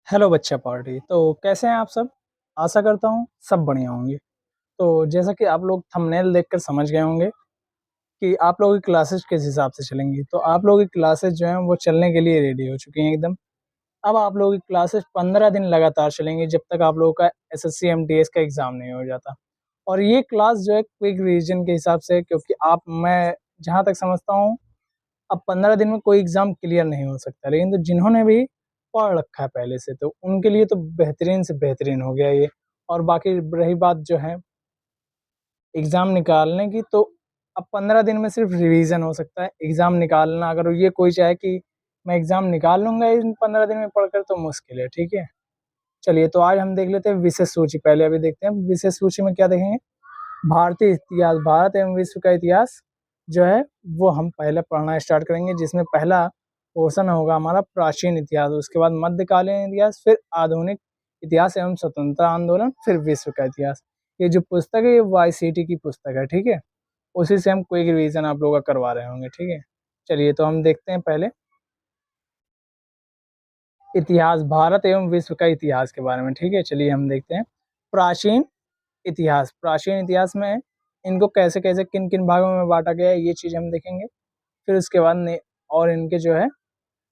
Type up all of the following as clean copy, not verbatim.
Hello बच्चा party. तो कैसे हैं आप सब? आशा करता हूँ सब बढ़िया होंगे। तो जैसा कि आप लोग थंबनेल देखकर समझ गए होंगे कि आप लोगों की क्लासेस किस हिसाब से चलेंगी। तो आप लोगों की क्लासेस जो हैं वो चलने के लिए रेडी हो चुकी हैं एकदम। अब आप लोगों की क्लासेस 15 दिन लगातार चलेंगी जब तक आप लोगों का एसएससी एमटीएस का एग्ज़ाम नहीं हो जाता। और ये क्लास जो है क्विक रिवीजन के हिसाब से, क्योंकि मैं जहाँ तक समझता हूँ अब 15 दिन में कोई एग्ज़ाम क्लियर नहीं हो सकता, लेकिन तो जिन्होंने भी पढ़ रखा है पहले से तो उनके लिए तो बेहतरीन से बेहतरीन हो गया ये। और बाकी रही बात जो है एग्ज़ाम निकालने की, तो अब 15 दिन में सिर्फ रिवीजन हो सकता है। एग्ज़ाम निकालना अगर ये कोई चाहे कि मैं एग्ज़ाम निकाल लूँगा इन 15 दिन में पढ़कर, तो मुश्किल है, ठीक है? चलिए, तो आज हम देख लेते हैं विशेष सूची। पहले अभी देखते हैं विशेष सूची में क्या देखेंगे। भारतीय इतिहास, भारत एवं विश्व का इतिहास जो है वो हम पहले पढ़ना स्टार्ट करेंगे, जिसमें पहला पोर्शन होगा हमारा प्राचीन इतिहास, उसके बाद मध्यकालीन इतिहास, फिर आधुनिक इतिहास एवं स्वतंत्रता आंदोलन, फिर विश्व का इतिहास। ये जो पुस्तक है ये वाईसीटी की पुस्तक है, ठीक है? उसी से हम क्विक रिवीजन आप लोगों का करवा रहे होंगे, ठीक है? चलिए, तो हम देखते हैं पहले इतिहास, भारत एवं विश्व का इतिहास के बारे में, ठीक है? चलिए हम देखते हैं प्राचीन इतिहास। प्राचीन इतिहास में इनको कैसे-कैसे, किन-किन भागों में बाँटा गया है, ये चीज़ हम देखेंगे। फिर उसके बाद ने और इनके जो है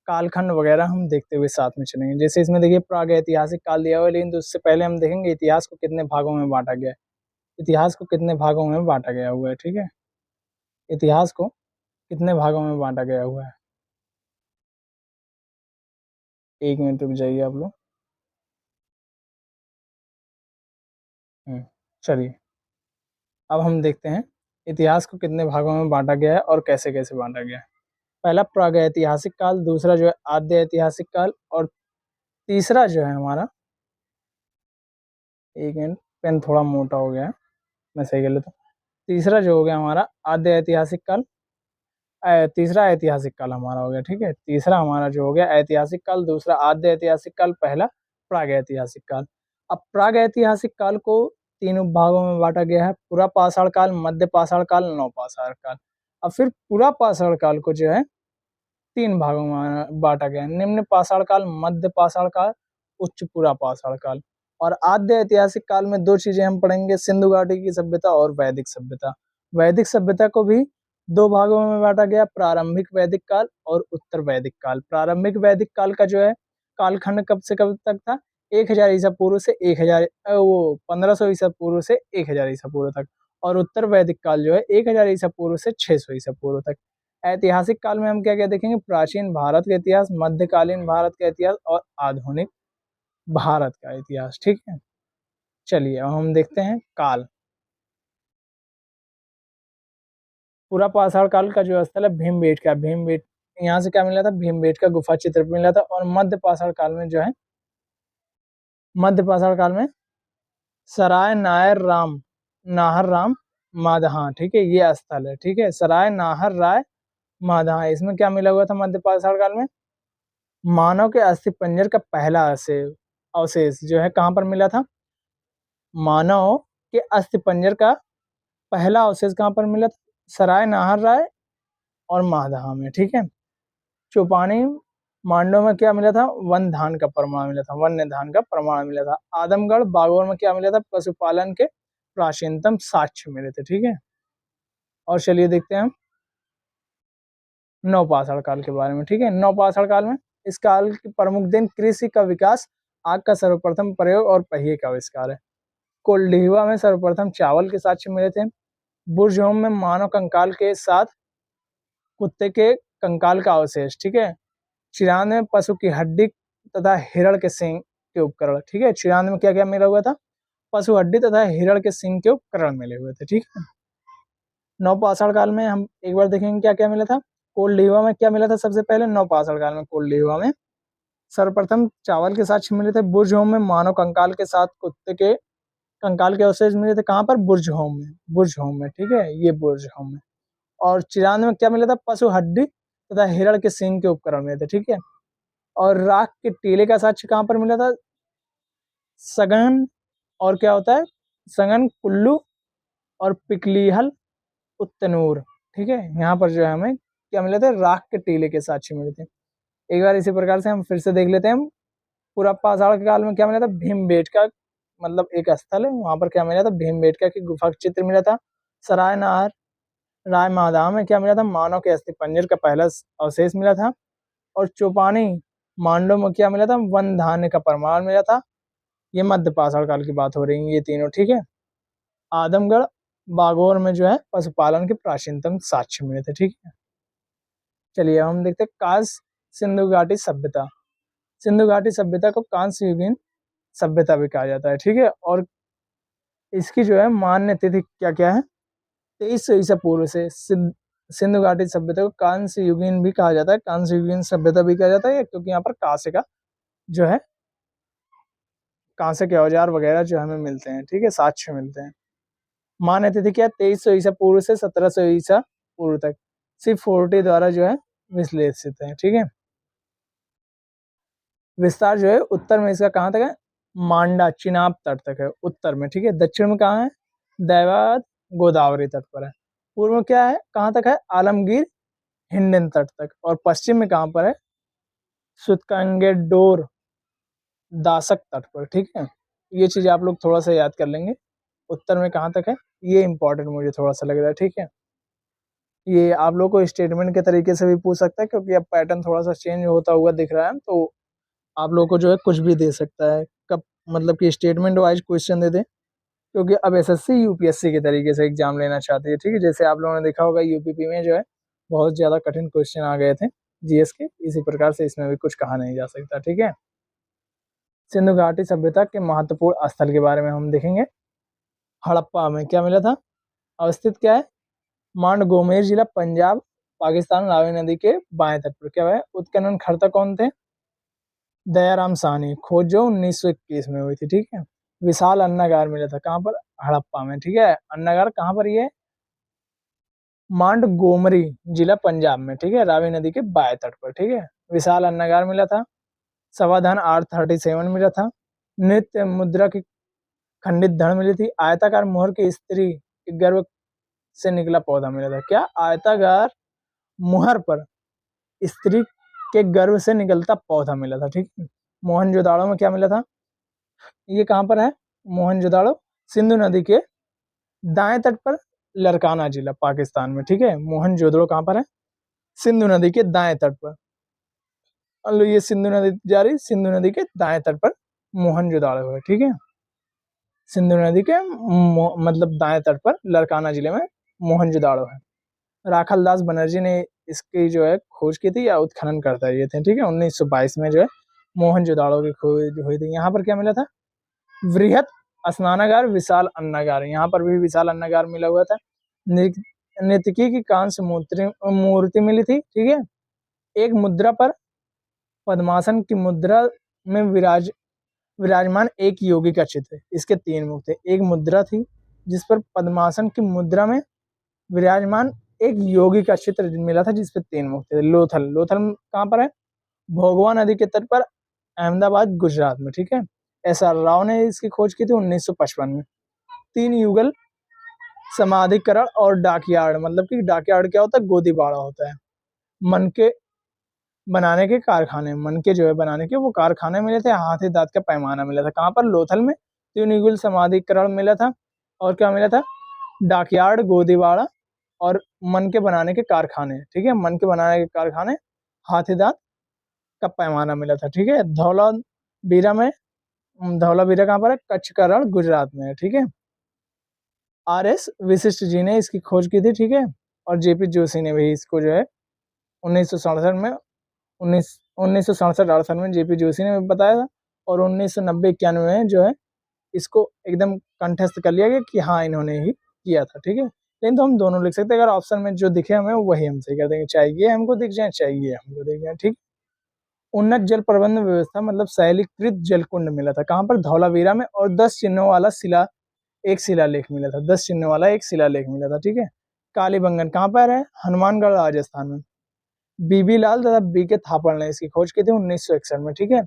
कालखंड वगैरह हम देखते हुए साथ में चलेंगे। जैसे इसमें देखिए प्रागैतिहासिक काल दिया हुआ है, लेकिन तो उससे पहले हम देखेंगे इतिहास को कितने भागों में बाँटा गया है। इतिहास को कितने भागों में बाँटा गया हुआ है, ठीक है? इतिहास को कितने भागों में बाँटा गया हुआ है। 1 मिनट रुक जाइए आप लोग। हुँ, चलिए। अब हम देखते हैं इतिहास को कितने भागों में बाँटा गया है और कैसे-कैसे बाँटा गया है। पहला प्रागैतिहासिक काल, दूसरा जो है आद्य ऐतिहासिक काल, और तीसरा जो है हमारा, 1 मिनट, पेन थोड़ा मोटा हो गया है, मैं सही कर लेता हूँ। तीसरा जो हो गया हमारा आद्य ऐतिहासिक काल, तीसरा ऐतिहासिक काल हमारा हो गया, ठीक है? तीसरा हमारा जो हो गया ऐतिहासिक काल, दूसरा आद्य ऐतिहासिक काल, पहला प्रागैतिहासिक काल। अब प्रागैतिहासिक काल को तीनों भागों में बाँटा गया है, पुरापाषाण काल, मध्य पाषाण काल, नवपाषाण काल। अब फिर पुरापाषाण काल को जो है 3 भागों में बाँटा गया है, निम्न पाषाण काल, मध्य पाषाण काल, उच्च पुरापाषाण काल। और आद्य ऐतिहासिक काल में 2 चीज़ें हम पढ़ेंगे, सिंधु घाटी की सभ्यता और वैदिक सभ्यता। वैदिक सभ्यता को भी 2 भागों में बाँटा गया, प्रारंभिक वैदिक काल और उत्तर वैदिक काल। प्रारंभिक वैदिक काल का जो है कालखंड कब से कब तक था? 1000 ईसा पूर्व से 1500 ईसा पूर्व से 1000 ईसा पूर्व तक। और उत्तर वैदिक काल जो है 1000 ईसा पूर्व से 600 ईसा पूर्व तक। ऐतिहासिक काल में हम क्या-क्या देखेंगे? प्राचीन भारत का इतिहास, मध्यकालीन भारत का इतिहास और आधुनिक भारत का इतिहास, ठीक है? चलिए, अब हम देखते हैं काल। पुरापाषाण काल का जो स्थल है भीमबेटका, यहाँ से क्या मिला था? भीमबेटका गुफा चित्र मिला था। और मध्य पाषाण काल में जो है मध्य पाषाण काल में सराय नाहर राम मादहा, ठीक है? ये स्थल है, ठीक है? सराय नाहर राय मादहा, इसमें क्या मिला हुआ था मध्य पाषाण काल में? मानव के अस्थिपंजर का पहला अवशेष जो है कहाँ पर मिला था? मानव के अस्थिपंजर का पहला अवशेष कहाँ पर मिला था? सराय नाहर राय और माहदहा में, ठीक है? चौपानी मांडव में क्या मिला था? वन धान का प्रमाण मिला था, वन्य धान का प्रमाण मिला था। आदमगढ़ बागौर में क्या मिला था? पशुपालन के प्राचीनतम साक्ष्य मिले थे, ठीक है? और चलिए देखते हैं हम नवपाषाण काल के बारे में, ठीक है? नवपाषाण काल में इस काल के प्रमुख दिन कृषि का विकास, आग का सर्वप्रथम प्रयोग और पहिए का आविष्कार है। कोल्डिहिवा में सर्वप्रथम चावल के साक्ष्य मिले थे। बुरजहोम में मानव कंकाल के साथ कुत्ते के कंकाल का अवशेष, ठीक है? चिरांद में पशु की हड्डी तथा हिरण के सींग के उपकरण, ठीक है? चिरांद में क्या-क्या मिला हुआ था? पशु हड्डी तथा हिरण के सींग के उपकरण मिले हुए थे, ठीक है? नवपाषाण काल में हम एक बार देखेंगे क्या-क्या मिला था। कोल्डिहिवा में क्या मिला था सबसे पहले? नवपाषाण काल में कोल्डिहिवा में सर्वप्रथम चावल के साक्ष्य मिले थे। बुरजहोम में मानव कंकाल के साथ कुत्ते के कंकाल के अवशेष मिले थे। कहाँ पर? बुरजहोम में, ठीक है? ये बुरजहोम में। और चिरांद में क्या मिला था? पशु हड्डी तथा हिरण के सींग के उपकरण मिले थे, ठीक है? और राख के टीले का साक्ष्य कहाँ पर मिला था? सघन, और क्या होता है? सघन, कुल्लू और पिकलीहल, उत्तनूर, ठीक है? यहाँ पर जो है हमें क्या मिले थे? राख के टीले के साक्ष्य मिले थे। एक बार इसी प्रकार से हम फिर से देख लेते हैं पूरा पाषाण काल में क्या मिला था, भीमबेटका मतलब एक स्थल है, वहां पर क्या मिला था, भीमबेटका की गुफा का चित्र मिला था। सरायनहर राय माधव में क्या मिला था, मानव के अस्थि पंजर का पहला अवशेष मिला था। और चौपानी मांडव में क्या मिला था, वन धान्य का प्रमाण मिला था। ये मध्य पाषाण काल की बात हो रही है ये तीनों, ठीक है। आदमगढ़ बागोर में जो है पशुपालन के प्राचीनतम साक्ष्य मिले थे, ठीक है। चलिए हम देखते हैं कांस्य सिंधु घाटी सभ्यता। सिंधु घाटी सभ्यता को कांस्य युगीन सभ्यता भी कहा जाता है, ठीक है। और इसकी जो है मान्य तिथि क्या क्या है, 2300 ईसा पूर्व से सिंधु घाटी सभ्यता को कांस्य युगीन भी कहा जाता है, कांस्य युगीन सभ्यता भी कहा जाता है, क्योंकि यहाँ पर कांस्य का जो है, कांस्य के औजार वगैरह जो हमें मिलते हैं, ठीक है, साक्ष्य मिलते हैं। मान्य तिथि क्या है, 2300 ईसा पूर्व से 1700 ईसा पूर्व तक, सिर्फ फोर्टी द्वारा जो है विश्लेषित है, ठीक है। विस्तार जो है उत्तर में इसका कहाँ तक है, मांडा चिनाब तट तक है उत्तर में, ठीक है। दक्षिण में कहाँ है, दैवाद गोदावरी तट पर है। पूर्व में क्या है, कहाँ तक है, आलमगीर हिंडन तट तक। और पश्चिम में कहाँ पर है, सुतकंगेडोर दासक तट पर, ठीक है। ये चीज आप लोग थोड़ा सा याद कर लेंगे, उत्तर में कहाँ तक है, ये इंपॉर्टेंट मुझे थोड़ा सा लग रहा है, ठीक है। ये आप लोग को स्टेटमेंट के तरीके से भी पूछ सकता है, क्योंकि अब पैटर्न थोड़ा सा चेंज होता हुआ दिख रहा है, तो आप लोग को जो है कुछ भी दे सकता है, कब मतलब कि स्टेटमेंट वाइज क्वेश्चन दे दे, क्योंकि अब एसएससी यूपीएससी के तरीके से एग्जाम लेना चाहती है, ठीक है। जैसे आप लोगों ने देखा होगा यूपीपी में जो है बहुत ज्यादा कठिन क्वेश्चन आ गए थे जीएस के, इसी प्रकार से इसमें भी कुछ कहा नहीं जा सकता, ठीक है। सिंधु घाटी सभ्यता के महत्वपूर्ण स्थल के बारे में हम देखेंगे। हड़प्पा में क्या मिला था, अवस्थित क्या है, मांड गोमेर जिला पंजाब पाकिस्तान, रावी नदी के बाएं तट पर। क्या है, उत्खनन कर्ता कौन थे, दयाराम साहनी। खोज जो 1921 में हुई थी, ठीक है। विशाल अन्नागार मिला था कहाँ पर, हड़प्पा में, ठीक है। अन्नागार कहाँ पर, ये मांड गोमरी जिला पंजाब में, ठीक है, रावी नदी के बाएं तट पर, ठीक है। विशाल अन्नागार मिला था। समाधान R37 मिला था। नृत्य मुद्रा की खंडित धड़ मिली थी। आयताकार मोहर की स्त्री के गर्भ से निकला पौधा मिला था। क्या, आयताकार मुहर पर स्त्री के गर्भ से निकलता पौधा मिला था, ठीक है। मोहनजोदाड़ो में क्या मिला था, ये कहाँ पर है, मोहनजोदाड़ो सिंधु नदी के दाएं तट पर, लरकाना जिला पाकिस्तान में, ठीक है। मोहनजोदड़ो कहाँ पर है, सिंधु नदी के दाएं तट पर। ये सिंधु नदी जा रही, सिंधु नदी के दाएं तट पर मोहनजोदाड़ो है, ठीक है। सिंधु नदी के मतलब दाएं तट पर लरकाना जिले में मोहनजोदाड़ो है। राखल दास बनर्जी ने इसकी जो है खोज की थी, या उत्खनन करता ये थे, ठीक है। 1922 में जो है मोहनजोदाड़ो की खोज हुई थी। यहाँ पर क्या मिला था, वृहत स्नानागार विशाल अन्नागार, यहाँ पर भी विशाल अन्नागार मिला हुआ था। नृत्यकी की कांस्य मूर्ति मिली थी, ठीक है। एक मुद्रा पर पद्मासन की मुद्रा में विराजमान एक योगी का चित्र, इसके तीन मुख थे। एक मुद्रा थी जिस पर पद्मासन की मुद्रा में विराजमान एक योगी का चित्र मिला था, जिसपे तीन मुख थे। लोथल, लोथल कहाँ पर है, भोगवा नदी के तट पर, अहमदाबाद गुजरात में, ठीक है। SR राव ने इसकी खोज की थी 1955 में। तीन युगल समाधिकरण और डाकयार्ड, मतलब कि डाकयार्ड क्या होता है, गोदी बाड़ा होता है। मन के बनाने के कारखाने, मन के जो है बनाने के वो कारखाने मिले थे। हाथी दांत का पैमाना मिला था कहाँ पर, लोथल में। तीन युगल समाधिकरण मिला था। और क्या मिला था, डाकयार्ड, गोदीवाड़ा और मन के बनाने के कारखाने, ठीक है। मन के बनाने के कारखाने, हाथी दांत का पैमाना मिला था, ठीक है। धौलावीरा में, धौलावीरा कहाँ पर है, कच्छ का रण गुजरात में है, ठीक है। RS विशिष्ट जी ने इसकी खोज की थी, ठीक है। और JP जोशी ने भी इसको जो है 1967 में, 1967-68 में JP जोशी ने बताया था। और 1990-91 में जो है इसको एकदम कंठस्थ कर लिया गया कि हाँ इन्होंने ही किया था, ठीक है। लेकिन तो हम दोनों लिख सकते हैं, अगर ऑप्शन में जो दिखे हमें वही हम सही कर देंगे, चाहे ये हमको दिख जाए चाहे ये हमको दिख जाए, ठीक। उन्नत जल प्रबंधन व्यवस्था मतलब शैलीकृत जल कुंड मिला था कहाँ पर, धौलावीरा में। और 10 चिन्हों वाला एक शिलालेख मिला था, 10 चिन्हों वाला एक शिलालेख मिला था, ठीक है। कालीबंगन कहाँ पर है, हनुमानगढ़ राजस्थान में। बीबी लाल तथा BK थापड़ ने इसकी खोज की थी 1961 में, ठीक है।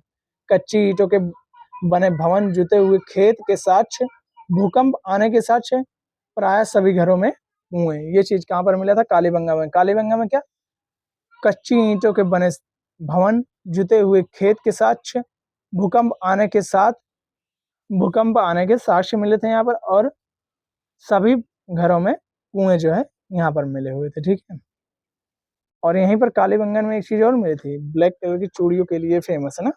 कच्ची ईंटों के बने भवन, जुते हुए खेत के साक्ष्य, भूकंप आने के साक्ष्य प्राय सभी घरों में हुए। ये चीज कहाँ पर मिला था, कालीबंगा में। कालीबंगा में क्या, कच्ची ईंटों के बने भवन, जुते हुए खेत के साक्ष्य, भूकंप आने के साक्ष्य मिले थे यहाँ पर, और सभी घरों में कुएं जो है यहाँ पर मिले हुए थे, ठीक है। और यहीं पर कालीबंगन में एक चीज और मिली थी, ब्लैक कलर की चूड़ियों के लिए फेमस है ना,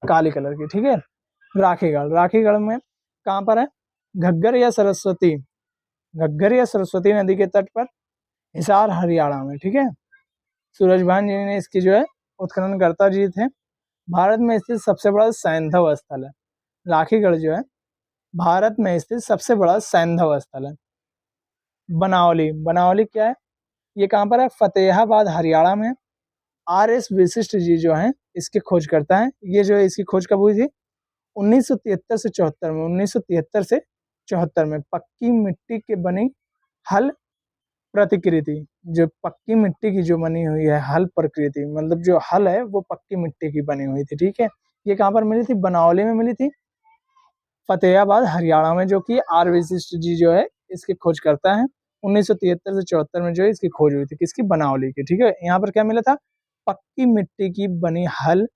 काली कलर की, ठीक है। राखीगढ़ में कहाँ पर है? घग्गर या सरस्वती नदी के तट पर, हिसार हरियाणा में, ठीक है। सूरजभान जी ने इसकी जो है उत्खननकर्ता जी थे। भारत में स्थित सबसे बड़ा सैंधव स्थल है राखीगढ़ जो है, भारत में स्थित सबसे बड़ा सैंधव स्थल है। बनावली क्या है? ये कहाँ पर है? फतेहाबाद हरियाणा में। RS विशिष्ट जी जो है इसकी खोज करता है। ये जो है इसकी खोज कब हुई थी? 1973 से 74 में। 1973 से 74 में पक्की मिट्टी के बनी हल प्रतिकृति, जो पक्की मिट्टी की जो बनी हुई है हल प्रकृति, मतलब जो हल है वो पक्की मिट्टी की बनी हुई थी, ठीक है। ये कहाँ पर मिली थी? बनावली में मिली थी, फतेहाबाद हरियाणा में, जो कि R विशिष्ट जी जो है इसकी खोज करता है। 1973 से 74 में जो है इसकी खोज हुई थी, किसकी? बनावली की, ठीक है। यहाँ पर क्या मिला था? पक्की मिट्टी की बनी हल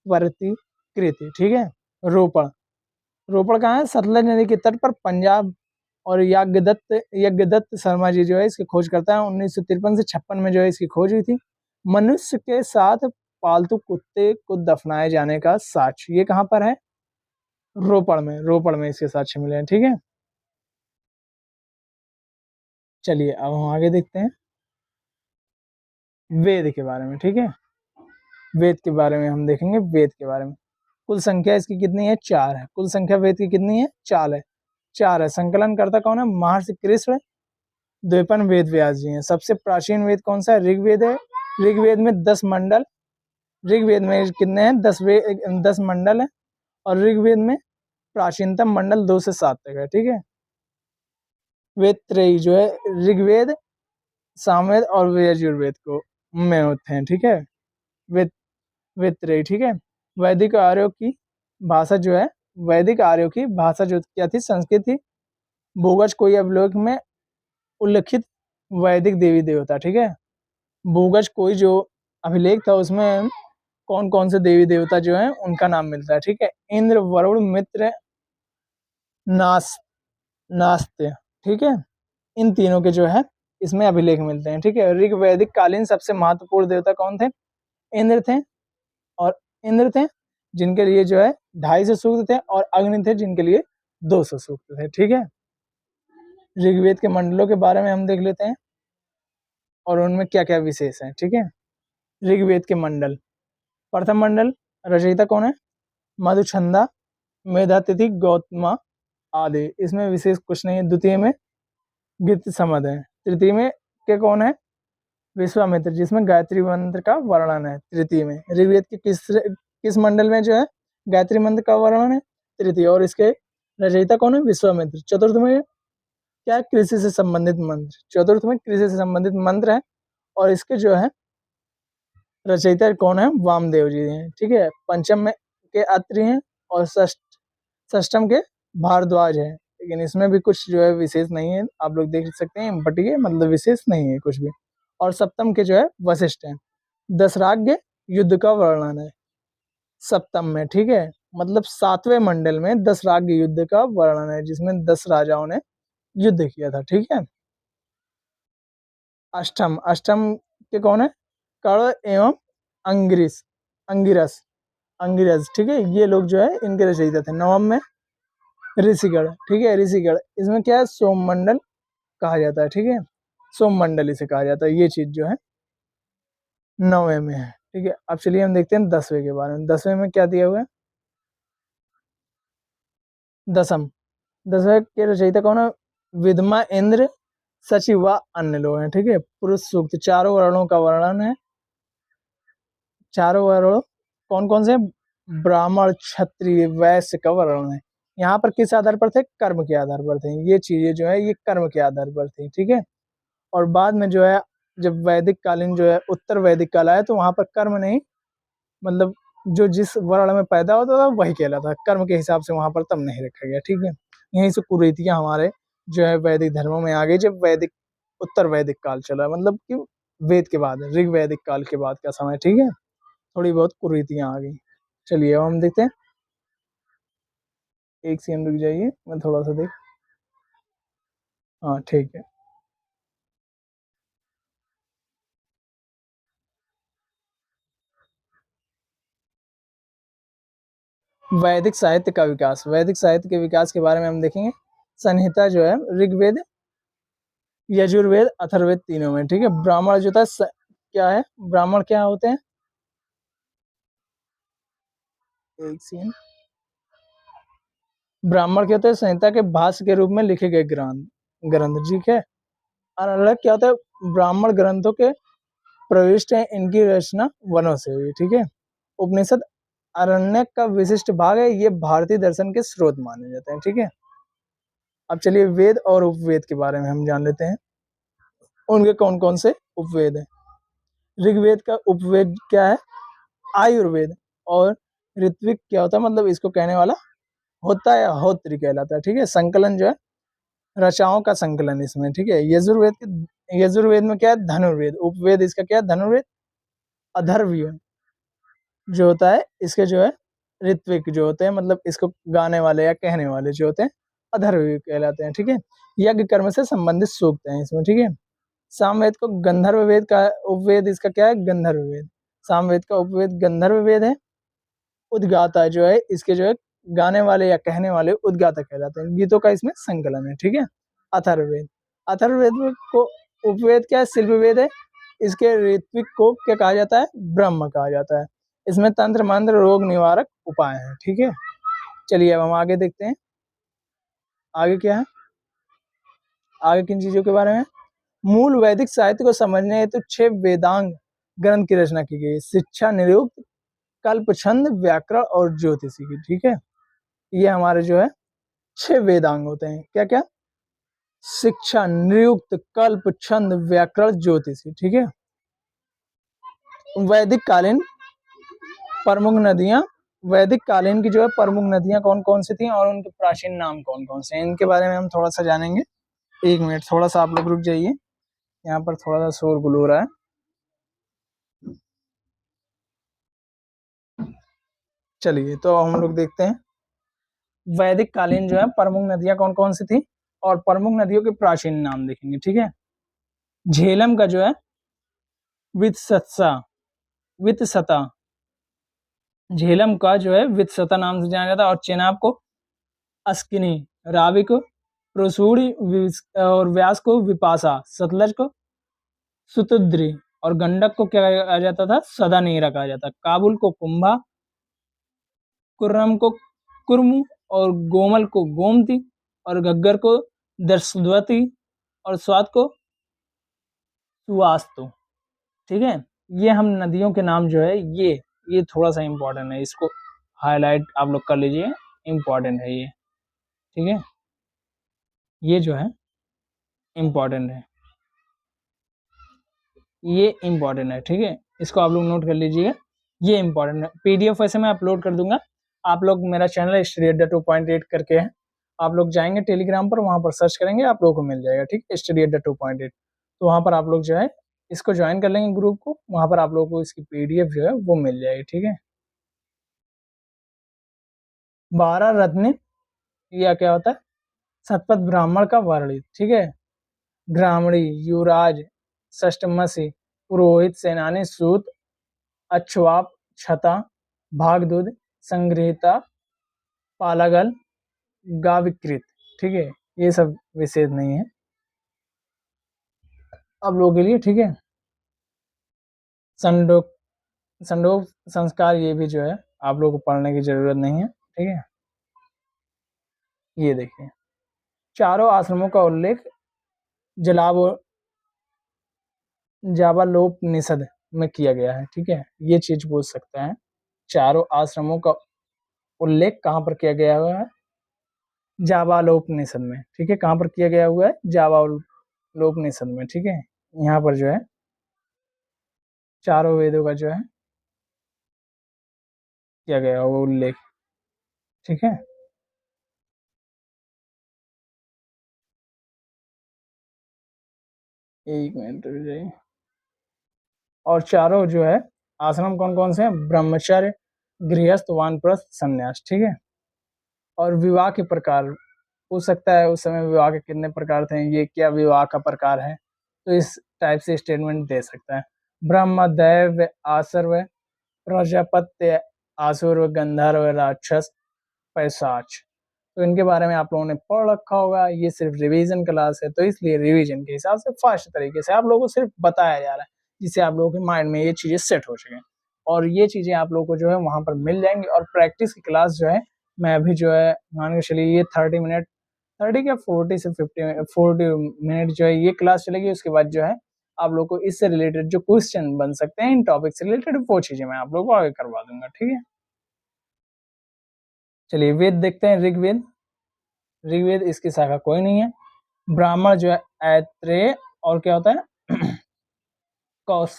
प्रतिकृति, ठीक है। रोपड़ कहाँ है? सतलज नदी के तट पर, पंजाब। और यज्ञदत्त शर्मा जी जो है इसकी खोज करता है। 1953 से 56 में जो है इसकी खोज हुई थी। मनुष्य के साथ पालतू कुत्ते को दफनाए जाने का साक्ष्य, ये कहाँ पर है? रोपड़ में इसके साक्ष्य मिले हैं, ठीक है। चलिए अब हम आगे देखते हैं वेद के बारे में, ठीक है। वेद के बारे में हम देखेंगे, वेद के बारे में। कुल संख्या इसकी कितनी है? 4 है। कुल संख्या वेद की कितनी है? 4 है। संकलन करता कौन है? महर्षि कृष्ण द्विपन वेद व्यास जी हैं। सबसे प्राचीन वेद कौन सा है? ऋग्वेद है। ऋग्वेद में 10 मंडल, ऋग्वेद में कितने हैं? 10 मंडल है। और ऋग्वेद में प्राचीनतम मंडल 2 से 7 तक है, ठीक है। वेद त्रयी जो है ऋग्वेद, सामवेद और यजुर्वेद को में होते हैं, ठीक है। वेद वेद त्रयी, ठीक है। वैदिक आर्यों की भाषा जो है, वैदिक आर्यों की भाषा जो क्या थी? संस्कृत थी। भूगज कोई अवलोक में उल्लिखित वैदिक देवी देवता, ठीक है। भूगज कोई जो अभिलेख था उसमें कौन कौन से देवी देवता जो हैं उनका नाम मिलता है, ठीक है। इंद्र, वरुण, मित्र, नास नास्त्य, ठीक है। इन तीनों के जो है इसमें अभिलेख मिलते हैं, ठीक है। ऋग वैदिक कालीन सबसे महत्वपूर्ण देवता कौन थे? इंद्र थे। और इंद्र थे जिनके लिए जो है 250 सूक्त थे, और अग्नि थे जिनके लिए 200 सूक्त थे, ठीक है। ऋग्वेद के मंडलों के बारे में हम देख लेते हैं और उनमें क्या क्या विशेष है, ठीक है। ऋग्वेद के मंडल, प्रथम मंडल रचयिता कौन है? मधुछंदा, मेधातिथि, गौतमा आदि। इसमें विशेष कुछ नहीं है। द्वितीय में गीत समद है। तृतीय में के कौन है? विश्वामित्र, जिसमें गायत्री मंत्र का वर्णन है। तृतीय में ऋग्वेद के किस मंडल में जो है गायत्री मंत्र का वर्णन है? तृतीय। और इसके रचयिता कौन है? विश्वामित्र। चतुर्थ में क्या है? कृषि से संबंधित मंत्र। चतुर्थ में कृषि से संबंधित मंत्र है, और इसके जो है रचयिता कौन है? वामदेव जी हैं, ठीक है। पंचम में के अत्रि हैं, और षष्टम के भारद्वाज है। लेकिन इसमें भी कुछ जो है विशेष नहीं है, आप लोग देख सकते हैं, बट ये मतलब विशेष नहीं है कुछ भी। और सप्तम के जो है वशिष्ठ हैं। दशराज्ञ युद्ध का वर्णन है सप्तम में, ठीक है। मतलब 7वें मंडल में दशराज्ञ युद्ध का वर्णन है, जिसमें 10 राजाओं ने युद्ध किया था, ठीक है। अष्टम के कौन है? कर्ण एवं अंगिरस, ठीक है। ये लोग जो है इनके रचयिता थे। नवम में ऋषिगढ़, ठीक है। ऋषिगढ़ इसमें क्या है? सोममंडल कहा जाता है, ठीक है। सोममंडल इसे कहा जाता है। ये चीज जो है 9वें में है, ठीक है। अब चलिए हम देखते हैं 10वें के बारे में। 10वें में क्या दिया हुआ है? दसवें के रचयिता कौन है? विद्मा, इंद्र, सचिव व अन्य लोग हैं, ठीक है। पुरुष सूक्त, चारों वर्णों का वर्णन है। चारों वर्ण कौन कौन से? ब्राह्मण, क्षत्रिय, वैश्य का वर्णन है। यहाँ पर किस आधार पर थे? कर्म के आधार पर थे। ये चीजें जो है ये कर्म के आधार पर थी, ठीक है। और बाद में जो है जब वैदिक कालीन जो है उत्तर वैदिक काल आया, तो वहां पर कर्म नहीं, मतलब जो जिस वर्ण में पैदा होता था वही कहलाता, कर्म के हिसाब से वहां पर तब नहीं रखा गया, ठीक है। यहीं से कुरीतियां हमारे जो है वैदिक धर्मों में आ गई, जब उत्तर वैदिक काल चला, मतलब कि वेद के बाद, ऋग वैदिक काल के बाद का समय, ठीक है। थोड़ी बहुत कुरीतियां आ गई। चलिए अब हम देखते हैं एक सेकंड रुक जाइए, मैं थोड़ा सा देख। हाँ ठीक है। वैदिक साहित्य का विकास, वैदिक साहित्य के विकास के बारे में हम देखेंगे। संहिता जो है ऋग्वेद, यजुर्वेद, अथर्ववेद तीनों में, ठीक है। ब्राह्मण जो था क्या है, ब्राह्मण क्या होते हैं, एक सेकंड। ब्राह्मण क्या होते हैं, संहिता के भाष्य के रूप में लिखे गए ग्रंथ, ग्रंथ, ठीक है। और अलग क्या होता है, ब्राह्मण ग्रंथों के प्रविष्ट है, इनकी रचना वनों से हुई, ठीक है। उपनिषद अरण्यक का विशिष्ट भाग है, ये भारतीय दर्शन के स्रोत माने जाते हैं, ठीक है। अब चलिए वेद और उपवेद के बारे में हम जान लेते हैं, उनके कौन कौन से उपवेद हैं। ऋग्वेद का उपवेद क्या है, आयुर्वेद। और ऋत्विक क्या होता है, मतलब इसको कहने वाला होता है, होत्री कहलाता है, ठीक है। संकलन जो है रचाओं का संकलन इसमें, ठीक है। यजुर्वेद के, यजुर्वेद में क्या है, धनुर्वेद। उपवेद इसका क्या है, धनुर्वेद। अधर्ववेद जो होता है इसके जो है ऋत्विक जो होते हैं, मतलब इसको गाने वाले या कहने वाले जो होते हैं, अधर्ववेद कहलाते हैं, ठीक है। यज्ञ कर्म से संबंधित सूक्त हैं इसमें, ठीक है। सामवेद को गंधर्व वेद का उपवेद इसका क्या है, गंधर्व वेद। सामवेद का उपवेद गंधर्व वेद है। उद्गाता जो है इसके जो है गाने वाले या कहने वाले उद्गाता कहलाते हैं, गीतों का इसमें संकलन है, ठीक है। अथर्ववेद, अथर्ववेद को उपवेद क्या है, शिल्प वेद है। इसके ऋत्विक को क्या कहा जाता है, ब्रह्म कहा जाता है। इसमें तंत्र मंत्र रोग निवारक उपाय हैं, ठीक है। चलिए अब हम आगे देखते हैं, आगे क्या है, आगे किन चीजों के बारे में। मूल वैदिक साहित्य को समझने हेतु 6 वेदांग ग्रंथ की रचना की गई, शिक्षा, निरुक्त, कल्प, छंद, व्याकरण और ज्योतिषी की, ठीक है। ये हमारे जो है 6 वेदांग होते हैं, क्या क्या, शिक्षा, निरुक्त, कल्प, छंद, व्याकरण, ज्योतिषी, ठीक है। वैदिक कालीन प्रमुख नदियां, वैदिक कालीन की जो है प्रमुख नदियां कौन कौन सी थी और उनके प्राचीन नाम कौन कौन से हैं, इनके बारे में हम थोड़ा सा जानेंगे। एक मिनट थोड़ा सा आप लोग रुक जाइए, यहाँ पर थोड़ा सा शोर गुल हो रहा है। चलिए तो हम लोग देखते हैं वैदिक कालीन जो है प्रमुख नदियां कौन कौन सी थी और प्रमुख नदियों के प्राचीन नाम देखेंगे, ठीक है। झेलम का जो है वित्सत्सा, वित्सता, झेलम का जो है वित्सता नाम से जाना जाता है। और चेनाब को अस्किनी, रावि को प्रसूड़ी और व्यास को विपाशा, सतलज को सुतुद्री और गंडक को क्या कहा जाता था, सदा नीरा कहा जाता। काबुल को कुंभा, कुर्रम को कुर्मु और गोमल को गोमती और घग्गर को दर्शवती और स्वाद को सुवास्तु, ठीक है। ये हम नदियों के नाम जो है ये थोड़ा सा इम्पोर्टेंट है, इसको हाईलाइट आप लोग कर लीजिए, इम्पोर्टेंट है ये, ठीक है। ये जो है इम्पोर्टेंट है, ये इम्पोर्टेंट है, ठीक है। इसको आप लोग नोट कर लीजिएगा, ये इम्पोर्टेंट है। पीडीएफ वैसे मैं अपलोड कर दूंगा, आप लोग मेरा चैनल स्टडी अड्डा 2.8 करके है, आप लोग जाएंगे टेलीग्राम पर, वहां पर सर्च करेंगे, आप लोगों को मिल जाएगा, ठीक है, स्टडी अड्डा 2.8। तो वहां पर आप लोग जो है इसको ज्वाइन कर लेंगे ग्रुप को, वहां पर आप लोगों को इसकी पीडीएफ जो है वो मिल जाएगी, ठीक है। 12 रत्न या क्या होता है, शतपथ ब्राह्मण का वर्ण, ठीक है। ग्रामणी, युवराज, षष्ठमसी, पुरोहित, सेनानी, सूत, अक्षवाप, छता, भागदूत, संग्रहिता, पालागल, गाविकृत, ठीक है। ये सब विशेष नहीं है आप लोगों के लिए, ठीक है। संडोक, संडोक संस्कार ये भी जो है आप लोगों को पढ़ने की जरूरत नहीं है, ठीक है। ये देखिए चारों आश्रमों का उल्लेख जलाव जाबालोपनिषद में किया गया है, ठीक है। ये चीज पूछ सकता है, चारों आश्रमों का उल्लेख कहाँ पर किया गया हुआ है, जाबालोपनिषद में, ठीक है। कहाँ पर किया गया हुआ है, जाबालोपनिषद में, ठीक है। यहाँ पर जो है चारों वेदों का जो है किया गया हुआ उल्लेख, ठीक है। एक मिनट रुक जाइए। और चारों जो है आश्रम कौन कौन से हैं, ब्रह्मचर्य, गृहस्थ, वानप्रस्थ, संन्यास, ठीक है। और विवाह के प्रकार पूछ सकता है, उस समय विवाह के कितने प्रकार थे, ये क्या विवाह का प्रकार है, तो इस टाइप से स्टेटमेंट दे सकता है। ब्रह्म, दैव, आसर्व, प्रजापत्य, आसुर, गंधर्व, राक्षस, पैशाच। तो इनके बारे में आप लोगों ने पढ़ रखा होगा। ये सिर्फ रिवीजन क्लास है, तो इसलिए रिवीजन के हिसाब से फास्ट तरीके से आप लोगों को सिर्फ बताया जा रहा है, जिससे आप लोगों के माइंड में ये चीजें सेट हो सके, और ये चीजें आप लोगों को जो है वहां पर मिल जाएंगी। और प्रैक्टिस की क्लास जो है मैं अभी जो है मान के चलिए ये 30 मिनट, 30 क्या 40 से 40 मिनट जो है ये क्लास चलेगी। उसके बाद जो है आप लोग को इससे रिलेटेड जो क्वेश्चन बन सकते हैं इन टॉपिक से रिलेटेड, वो चीजें मैं आप लोग को आगे करवा दूंगा। ठीक है, चलिए वेद देखते हैं। ऋग्वेद, ऋग्वेद इसकी शाखा कोई नहीं है। ब्राह्मण जो है ऐत्रेय, और क्या होता है कौश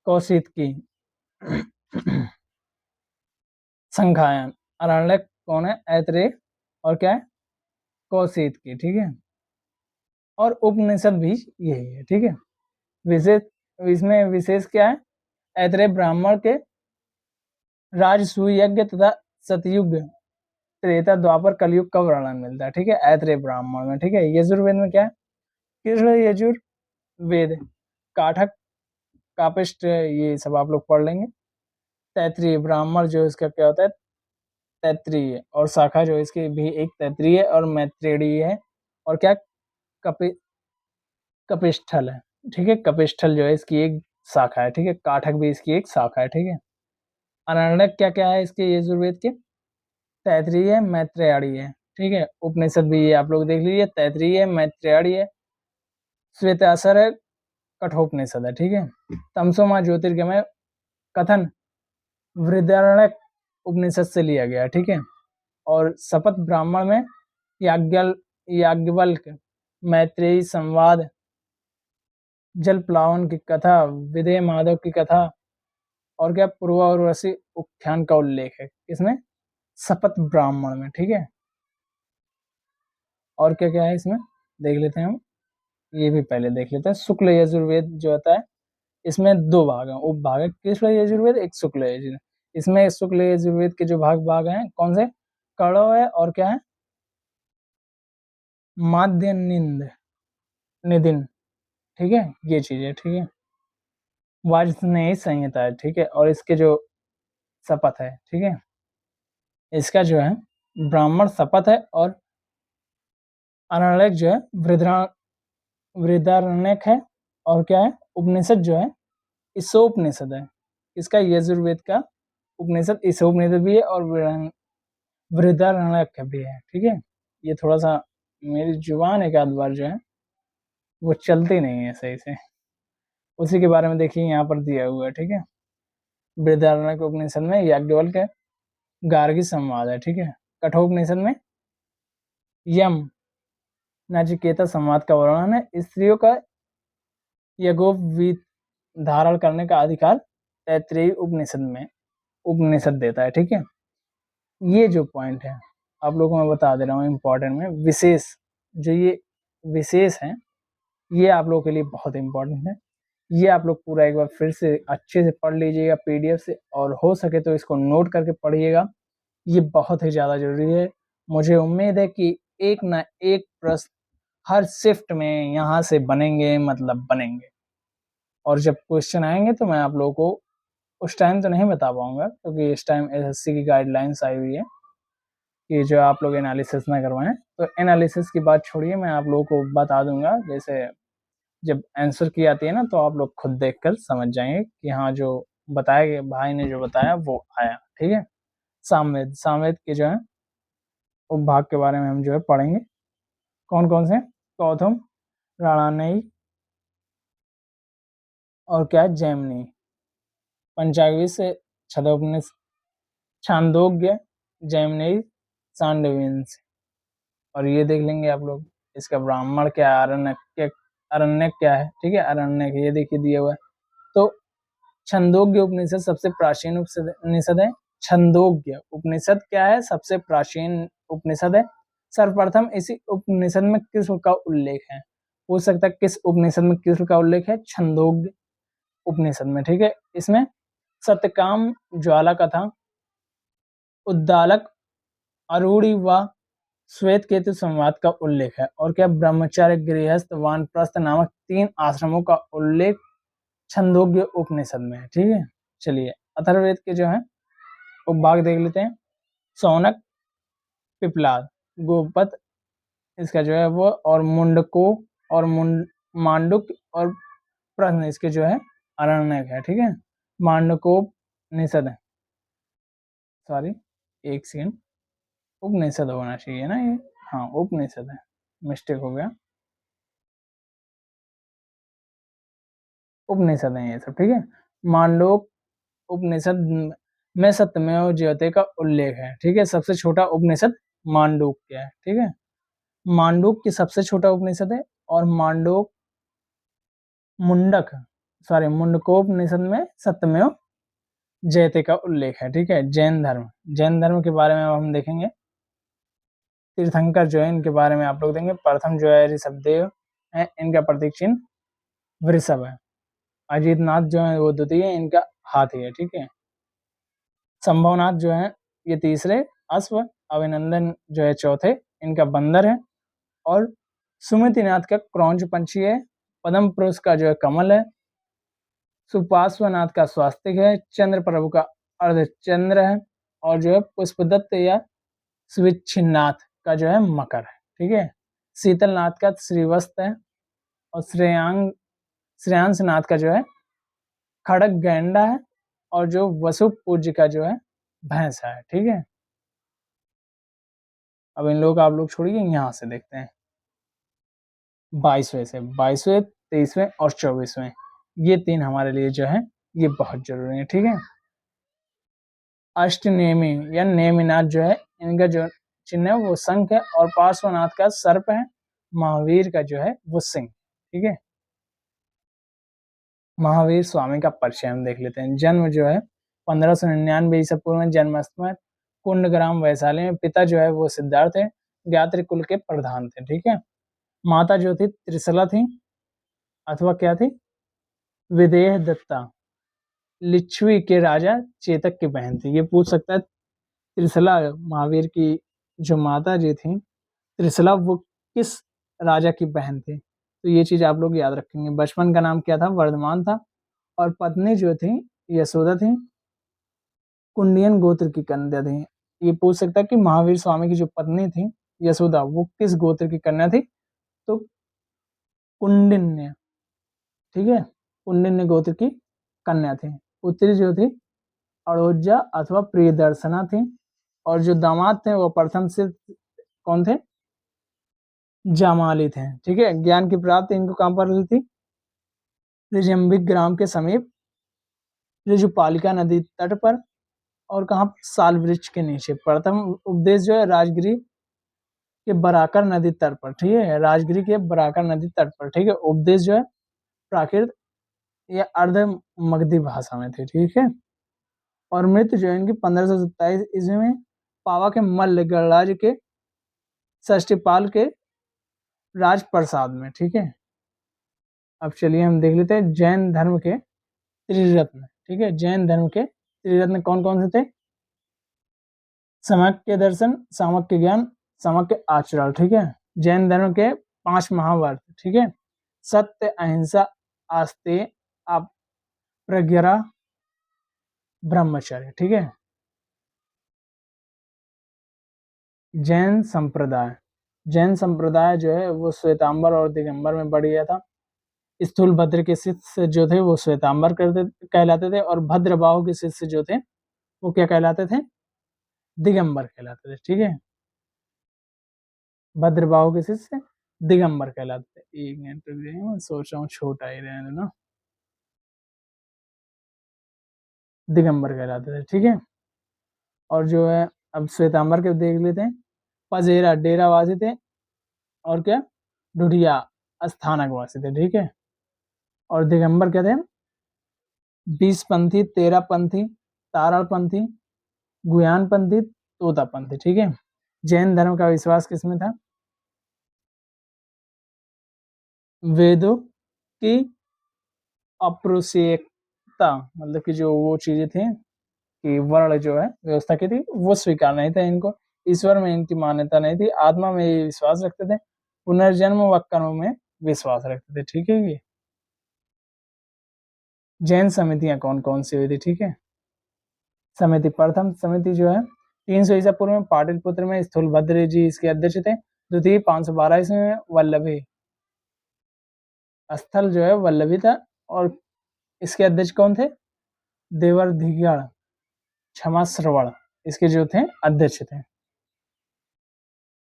कौशिक की संख्यायन। अरण्यक कौन है, ऐत्रेय, और क्या है कौशिक की। ठीक है, और उपनिषद भी यही है। ठीक है, विशेष, इसमें विशेष क्या है, ऐत्रेय ब्राह्मण के राजसूय यज्ञ तथा सतयुग, त्रेता, द्वापर, कलयुग का वर्णन मिलता है। ठीक है, ऐत्रेय ब्राह्मण में। ठीक है, यजुर्वेद में क्या है, कृष्ण यजुर्वेद, काठक, कापिष्ट, ये सब आप लोग पढ़ लेंगे। तैतरीय ब्राह्मण जो इसका क्या होता है, तैतरीय, और शाखा जो इसकी भी एक तैतरीय और मैत्रेयी है, और क्या कपि कपिष्ठल है। ठीक है, कपिष्ठल जो है इसकी एक शाखा है। ठीक है, काठक भी इसकी एक शाखा है। ठीक है, अरण्यक क्या क्या है इसके यजुर्वेद के, तैतरीय है, मैत्रेयी है। ठीक है, उपनिषद भी ये आप लोग देख लीजिए, तैतरीय है, मैत्रेयी है, श्वेतासर है, कठोपनिषद है। ठीक है, तमसोमा ज्योतिर्गमय कथन वृदारण्यक उपनिषद से लिया गया। ठीक है, और शपथ ब्राह्मण में याज्ञवल्क्य, मैत्रेयी संवाद, जल प्लावन की कथा, विदेह माधव की कथा, और क्या पूर्व और रसी उख्यान का उल्लेख है इसमें शपथ ब्राह्मण में। ठीक है, और क्या क्या है इसमें देख लेते हैं हम, ये भी पहले देख लेते हैं। शुक्ल यजुर्वेद जो होता है इसमें दो भाग हैं, उपभाग है, कृष्ण यजुर्वेद, एक शुक्ल यजुर्वेद। इसमें शुक्ल यजुर्वेद के जो भाग हैं कौन से, कड़व है, और क्या है माध्य निंद निदिन। ठीक है, ये चीज है। ठीक है, वाजस्नेयी संहिता है। ठीक है, और इसके जो शपथ है, ठीक है, इसका जो है ब्राह्मण शपथ है, और अरण्यक जो है वृदारण्यक है, और क्या है उपनिषद जो है ईशोपनिषद है। इसका यजुर्वेद का उपनिषद ईशोपनिषद भी है, और वृदारण्यक भी है। ठीक है, ये थोड़ा सा मेरी जुबान एक आध बार जो है वो चलती नहीं है सही से, उसी के बारे में देखिए यहाँ पर दिया हुआ है। ठीक है, बृहदारण्यक उपनिषद में याज्ञवल्क्य गार्गी संवाद है। ठीक है, कठोपनिषद में यम नचिकेता संवाद का वर्णन है। स्त्रियों का यज्ञोपवीत धारण करने का अधिकार तैत्रेयी उपनिषद देता है। ठीक है, ये जो पॉइंट है आप लोगों को मैं बता दे रहा हूँ इम्पोर्टेंट में, विशेष जो ये विशेष है ये आप लोगों के लिए बहुत इंपॉर्टेंट है। ये आप लोग पूरा एक बार फिर से अच्छे से पढ़ लीजिएगा पीडीएफ से, और हो सके तो इसको नोट करके पढ़िएगा, ये बहुत ही ज़्यादा जरूरी है। मुझे उम्मीद है कि एक ना एक प्रश्न हर शिफ्ट में यहाँ से बनेंगे, मतलब बनेंगे, और जब क्वेश्चन आएंगे तो मैं आप लोगों को उस टाइम तो नहीं बता पाऊंगा, क्योंकि इस टाइम एसएससी की गाइडलाइंस आई हुई है कि जो आप लोग एनालिसिस ना करवाएं। तो एनालिसिस की बात छोड़िए, मैं आप लोगों को बता दूंगा, जैसे जब आंसर की आती है ना तो आप लोग खुद देखकर समझ जाएंगे कि हाँ जो बताया गया, भाई ने जो बताया वो आया। ठीक है, सामवेद, सामवेद के जो है उपभाग के बारे में हम जो है पढ़ेंगे, कौन कौन से, कौथुम, राणानेयी, और क्या है जैमिनी, पंचाग्नि से छदोपनिषद, छांदोग्य, जैमिनी, सांडव्यंश, और ये देख लेंगे आप लोग इसका ब्राह्मण क्या है, अरण्यक क्या है। ठीक है, अरण्यक ये देखिए दिया हुआ है। तो छंदोग्य उपनिषद सबसे प्राचीन उपनिषद है। छंदोग्य उपनिषद क्या है, सबसे प्राचीन उपनिषद है। सर्वप्रथम इसी उपनिषद में कृष्ण का उल्लेख है, हो सकता है किस उपनिषद में कृष्ण का उल्लेख है, छंदोग्य उपनिषद में। ठीक है, इसमें सत्यकाम ज्वाला कथा, उद्दालक अरूढ़ी व श्वेत केतु संवाद का उल्लेख है। और क्या ब्रह्मचर्य, गृहस्थ, वानप्रस्थ नामक 3 आश्रमों का उल्लेख छंदोग्य उपनिषद में है। ठीक है, चलिए अथर्ववेद के जो है उपभाग देख लेते हैं। सौनक, पिपलाद, गोपत, इसका जो है वो, और मुंडको और मांडुक और प्रश्न इसके जो है अरण्यक है। ठीक है, मांडकोप निषद है, सॉरी एक सेकंड, उपनिषद होना चाहिए ना ये, हाँ उपनिषद है, मिस्टेक हो गया, उपनिषद है ये सब। ठीक है, मांडोक उपनिषद में सत्यमेव जयते का उल्लेख है। ठीक है, सबसे छोटा उपनिषद मांडूक क्या है। ठीक है, मांडूक की सबसे छोटा उपनिषद है। और मांडूक मुंडक सॉरी मुंडकोपनिषद में सत्यमेव जयते का उल्लेख है। ठीक है, जैन धर्म के बारे में हम देखेंगे। तीर्थंकर जो है इनके बारे में आप लोग देंगे। प्रथम जो है ऋषभदेव है, इनका प्रतीक चिन्ह वृषभ है। अजीतनाथ जो है वो द्वितीय, इनका हाथी है। ठीक है, संभवनाथ जो है ये तीसरे, अश्व, अभिनंदन जो है चौथे, इनका बंदर है। और सुमतिनाथ का क्रौंच पंछी है। पद्म पुरुष का जो है कमल है। सुपार्श्वनाथ का स्वास्तिक है। चंद्र प्रभु का अर्धचंद्र है। और जो है पुष्पदत्त या स्विच्छिन्नाथ का जो है मकर है। ठीक है, शीतलनाथ का श्रीवत्स है। और श्रेयांशनाथ का जो है खड़ग गैंडा है। और जो वसु पूज्य का जो है भैंसा है। ठीक है, अब इन लोगों का आप लोग छोड़िए, यहाँ से देखते हैं 22वें, 23वें और 24वें, ये 3 हमारे लिए जो है ये बहुत जरूरी है। ठीक है, अष्टनेमी या नेमिनाथ जो है इनका जो चिन्ह है वो शंख है। और पार्श्वनाथ का सर्प है। महावीर का जो है वो सिंह। ठीक है, महावीर स्वामी का परिचय हम देख लेते हैं। जन्म जो है 1599 ईसा पूर्व में जन्मस्थल में कुंडग्राम वैशाली में। पिता जो है वो सिद्धार्थ है, ज्ञात्री कुल के प्रधान थे। ठीक है, माता जो थी त्रिशला थी, अथवा क्या थी, विदेह दत्ता, लिच्छवी के राजा चेतक की बहन थी। ये पूछ सकता है त्रिशला महावीर की जो माता जी थी त्रिशला, वो किस राजा की बहन थी, तो ये चीज आप लोग याद रखेंगे। बचपन का नाम क्या था, वर्धमान था। और पत्नी जो थी यशोदा थी, कुंडियन गोत्र की कन्या थी। ये पूछ सकता है कि महावीर स्वामी की जो पत्नी थी यशोदा, वो किस गोत्र की कन्या थी, तो कुंडिन्य। ठीक है, कुंडिन्य गोत्र की कन्या थी। पुत्री जो थी अड़ोजा अथवा प्रियदर्शना थी। और जो दामाद थे वो प्रथम से कौन थे, जामाली थे। ठीक है, ज्ञान की प्राप्ति इनको कहां पर हुई थी, रिजम्बिक ग्राम के समीप, ऋजुपालिका नदी तट पर। और कहा, साल वृक्ष के नीचे। प्रथम उपदेश जो है राजगिरी के बराकर नदी तट पर। ठीक है, राजगिरी के बराकर नदी तट पर। ठीक है, उपदेश जो है प्राकृत या अर्ध मगधी भाषा में थे। ठीक है, और मृत्यु जो है इनकी 1527 ईस्वी में पावा के मल्ल गणराज्य के षष्टिपाल के राजप्रसाद में। ठीक है, अब चलिए हम देख लेते हैं जैन धर्म के त्रिरत्न। ठीक है, जैन धर्म के त्रिरत्न कौन कौन से थे, समक्य दर्शन, सामक्य ज्ञान, समक्य आचरण। ठीक है, जैन धर्म के 5 महाव्रत। ठीक है, सत्य, अहिंसा, आस्तेय, प्रज्ञा, ब्रह्मचर्य। ठीक है, जैन संप्रदाय जो है वो श्वेतांबर और दिगंबर में बढ़ गया था। स्थूलभद्र के शिष्य जो थे वो श्वेतांबर कहलाते थे। और भद्रबाहु के शिष्य जो थे वो क्या कहलाते थे, दिगंबर कहलाते थे। ठीक है, भद्रबाहु के शिष्य दिगंबर कहलाते थे। एक मिनट रुक जाइए, मैं सोच रहा हूँ छोटा ही रहने दो ना, दिगंबर कहलाते थे। ठीक है, और जो है अब श्वेतांबर के देख लेते हैं। पजेरा डेरावासी थे। और क्या, ढुढिया स्थानक वासी थे। ठीक है, और दिगंबर क्या थे, 20 पंथी, 13 पंथी, तारणपंथी, गुयानपंथी, तोतापंथी। ठीक है, जैन धर्म का विश्वास किसमें था, वेदों की अप्रोसेकता, मतलब कि जो वो चीजें थी कि वर्ण जो है व्यवस्था की थी वो स्वीकार नहीं था इनको। ईश्वर में इनकी मान्यता नहीं थी, आत्मा में ये विश्वास रखते थे, पुनर्जन्म व कर्म में विश्वास रखते थे। ठीक है। ये जैन समितियां कौन कौन सी हुई थी? ठीक है। समिति, प्रथम समिति जो है 300 ईसा पूर्व में पाटलिपुत्र में स्थूलभद्र जी इसके अध्यक्ष थे। द्वितीय 512 ईस्वी में वल्लभी, स्थल जो है वल्लभी था, और इसके अध्यक्ष कौन थे? देवर्धिगण क्षमा श्रवण इसके जो थे अध्यक्ष थे।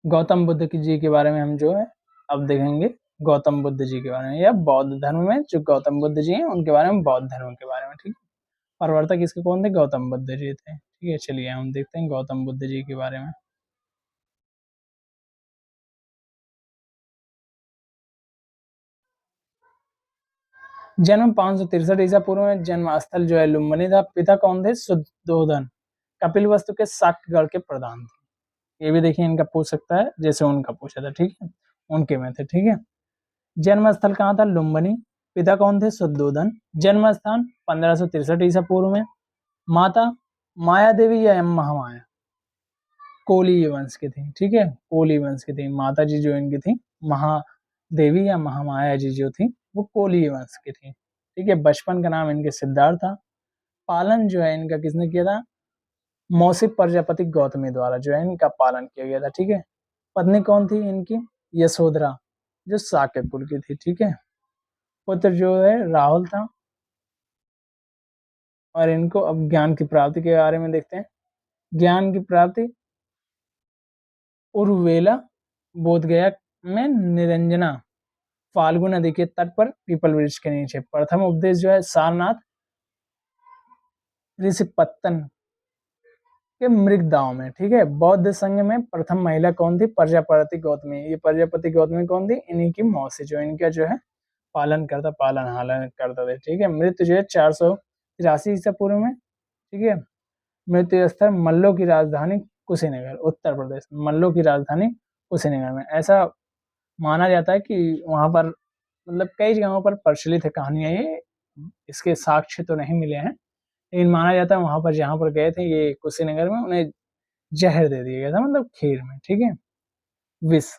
गौतम बुद्ध की जी के बारे में हम जो है अब देखेंगे, गौतम बुद्ध जी के बारे में, या बौद्ध धर्म में जो गौतम बुद्ध जी हैं उनके बारे में, बौद्ध धर्म के बारे में। ठीक है। प्रवर्तक इसके कौन थे? गौतम बुद्ध जी थे। ठीक है। चलिए हम देखते हैं गौतम बुद्ध जी के बारे में। जन्म 563 ईसा पूर्व में, जन्म स्थल जो है लुम्बिनी था। पिता कौन थे? शुद्धोधन, कपिलवस्तु के शाक्यगढ़ के प्रधान थे। ये भी देखिए इनका पूछ सकता है, जैसे उनका पूछा था। ठीक है। उनके में थे। ठीक है। जन्म स्थल कहाँ था? लुम्बिनी। पिता कौन थे? शुद्धोधन। जन्म स्थान 1563 ईसा पूर्व में। माता माया देवी या महामाया, कोली वंश की थी। ठीक है। कोली वंश की थी माता जी जो इनकी थी, महादेवी या महामाया जी जो थी वो कोली वंश की थी। ठीक है। बचपन का नाम इनके सिद्धार्थ था। पालन जो है इनका किसने किया था? मौसी प्रजापति गौतमी द्वारा जो है इनका पालन किया गया था। ठीक है। पत्नी कौन थी इनकी? यशोधरा, जो साक्य कुल की थी। ठीक है। पुत्र जो है राहुल था। और इनको अब ज्ञान की प्राप्ति के बारे में देखते हैं। ज्ञान की प्राप्ति उर्वेला बोधगया में निरंजना फाल्गु नदी के तट पर पीपल वृक्ष के नीचे। प्रथम उपदेश जो है सारनाथ ऋषिपत्तन के मृगदाव में। ठीक है। बौद्ध संघ में प्रथम महिला कौन थी? प्रजापति गौतमी। ये प्रजापति गौतमी कौन थी? इन्हीं की मौसी जो इनका जो है पालन हालन करता थे। ठीक है। मृत्यु जो है 483 ईसा पूर्व में। ठीक है। मृत्यु स्थल मल्लों की राजधानी कुशीनगर, उत्तर प्रदेश। मल्लों की राजधानी कुशीनगर में। ऐसा माना जाता है कि वहां पर मतलब कई जगहों पर प्रचलित है कहानियां ये, इसके साक्ष्य तो नहीं मिले हैं, लेकिन माना जाता है वहां पर जहां पर गए थे ये कुशीनगर में, उन्हें जहर दे दिया गया था, मतलब खीर में। ठीक है। विष।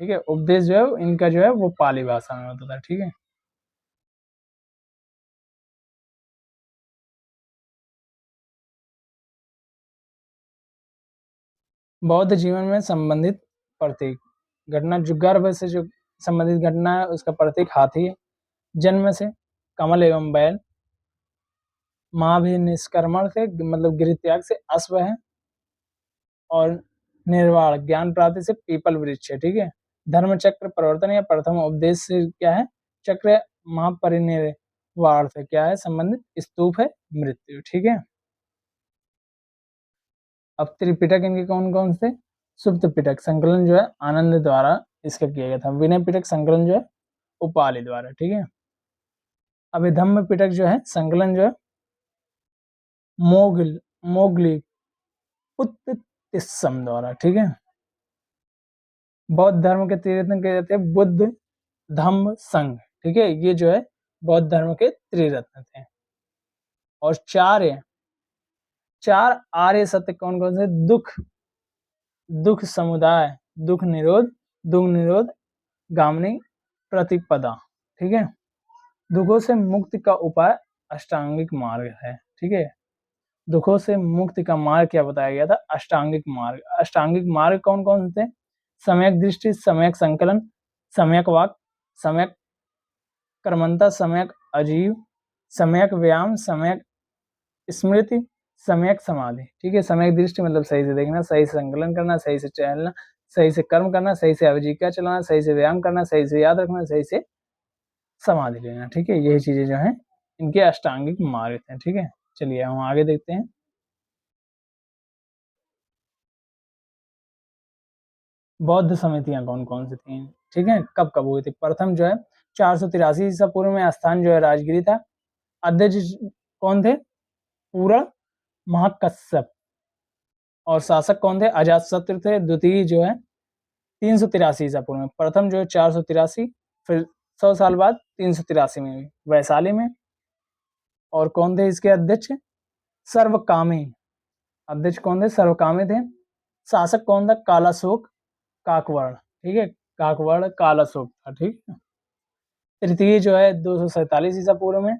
ठीक है। उपदेश जो है इनका जो है वो पाली भाषा में होता था। ठीक है। बौद्ध जीवन में संबंधित प्रतीक घटना, जो गर्भ से जो संबंधित घटना है उसका प्रतीक हाथी है। जन्म से कमल एवं बैल। माँ भी निष्कर्मण से मतलब गिर त्याग से अश्व है। और निर्वाण ज्ञान प्राप्ति से पीपल वृक्ष है। ठीक है। धर्म चक्र परिवर्तन या प्रथम उपदेश से क्या है? चक्र महापरिनिर्वाण से क्या है संबंधित? स्तूप है मृत्यु। ठीक है। अब त्रिपिटक इनके कौन कौन से? सुप्त पिटक संकलन जो है आनंद द्वारा इसका किया गया था। विनय पिटक संकलन जो है उपालि द्वारा। ठीक है। अभिधम्म पिटक जो है संकलन जो है मोगली पुत्तिस्सम द्वारा। ठीक है। बौद्ध धर्म के त्रिरत्न कहे जाते हैं बुद्ध धम्म संघ। ठीक है। ये जो है बौद्ध धर्म के त्रिरत्न थे। और चार आर्य सत्य कौन कौन से? दुख समुदाय, दुख निरोध गामनी प्रतिपदा। ठीक है। दुखों से मुक्ति का उपाय अष्टांगिक मार्ग है। ठीक है। दुखों से मुक्ति का मार्ग क्या बताया गया था? अष्टांगिक मार्ग। अष्टांगिक मार्ग कौन कौन से थे? सम्यक दृष्टि, सम्यक संकलन, सम्यक वाक, सम्यक कर्मंता, सम्यक अजीव, सम्यक व्यायाम, सम्यक स्मृति, सम्यक समाधि। ठीक है। सम्यक दृष्टि मतलब सही से देखना, सही से संकलन करना, सही से चलना, सही से कर्म करना, सही से अभिजीविका चलाना, सही से व्यायाम करना, सही से याद रखना, सही से समाधि लेना। ठीक है। यही चीजें जो है इनके अष्टांगिक मार्ग थे। ठीक है। चलिए हम आगे देखते हैं। बौद्ध समितियां कौन कौन सी थी? ठीक है। कब कब हुई थी? प्रथम जो है 483 ईसा पूर्व में, स्थान जो है राजगिरी था। अध्यक्ष कौन थे? पूर्ण महाकश्यप। और शासक कौन थे? अजातशत्रु थे। द्वितीय जो है 383 ईसा पूर्व में। प्रथम जो है 483, फिर 100 साल बाद 383 में हुई वैशाली में। और कौन थे इसके अध्यक्ष? सर्वकामी। अध्यक्ष कौन थे? सर्वकामी थे। शासक कौन था? कालाशोक काकवर्ण, ठीक है, काकवर्ण कालाशोक था, ठीक है। तृतीय जो है 247 ईसा पूर्व में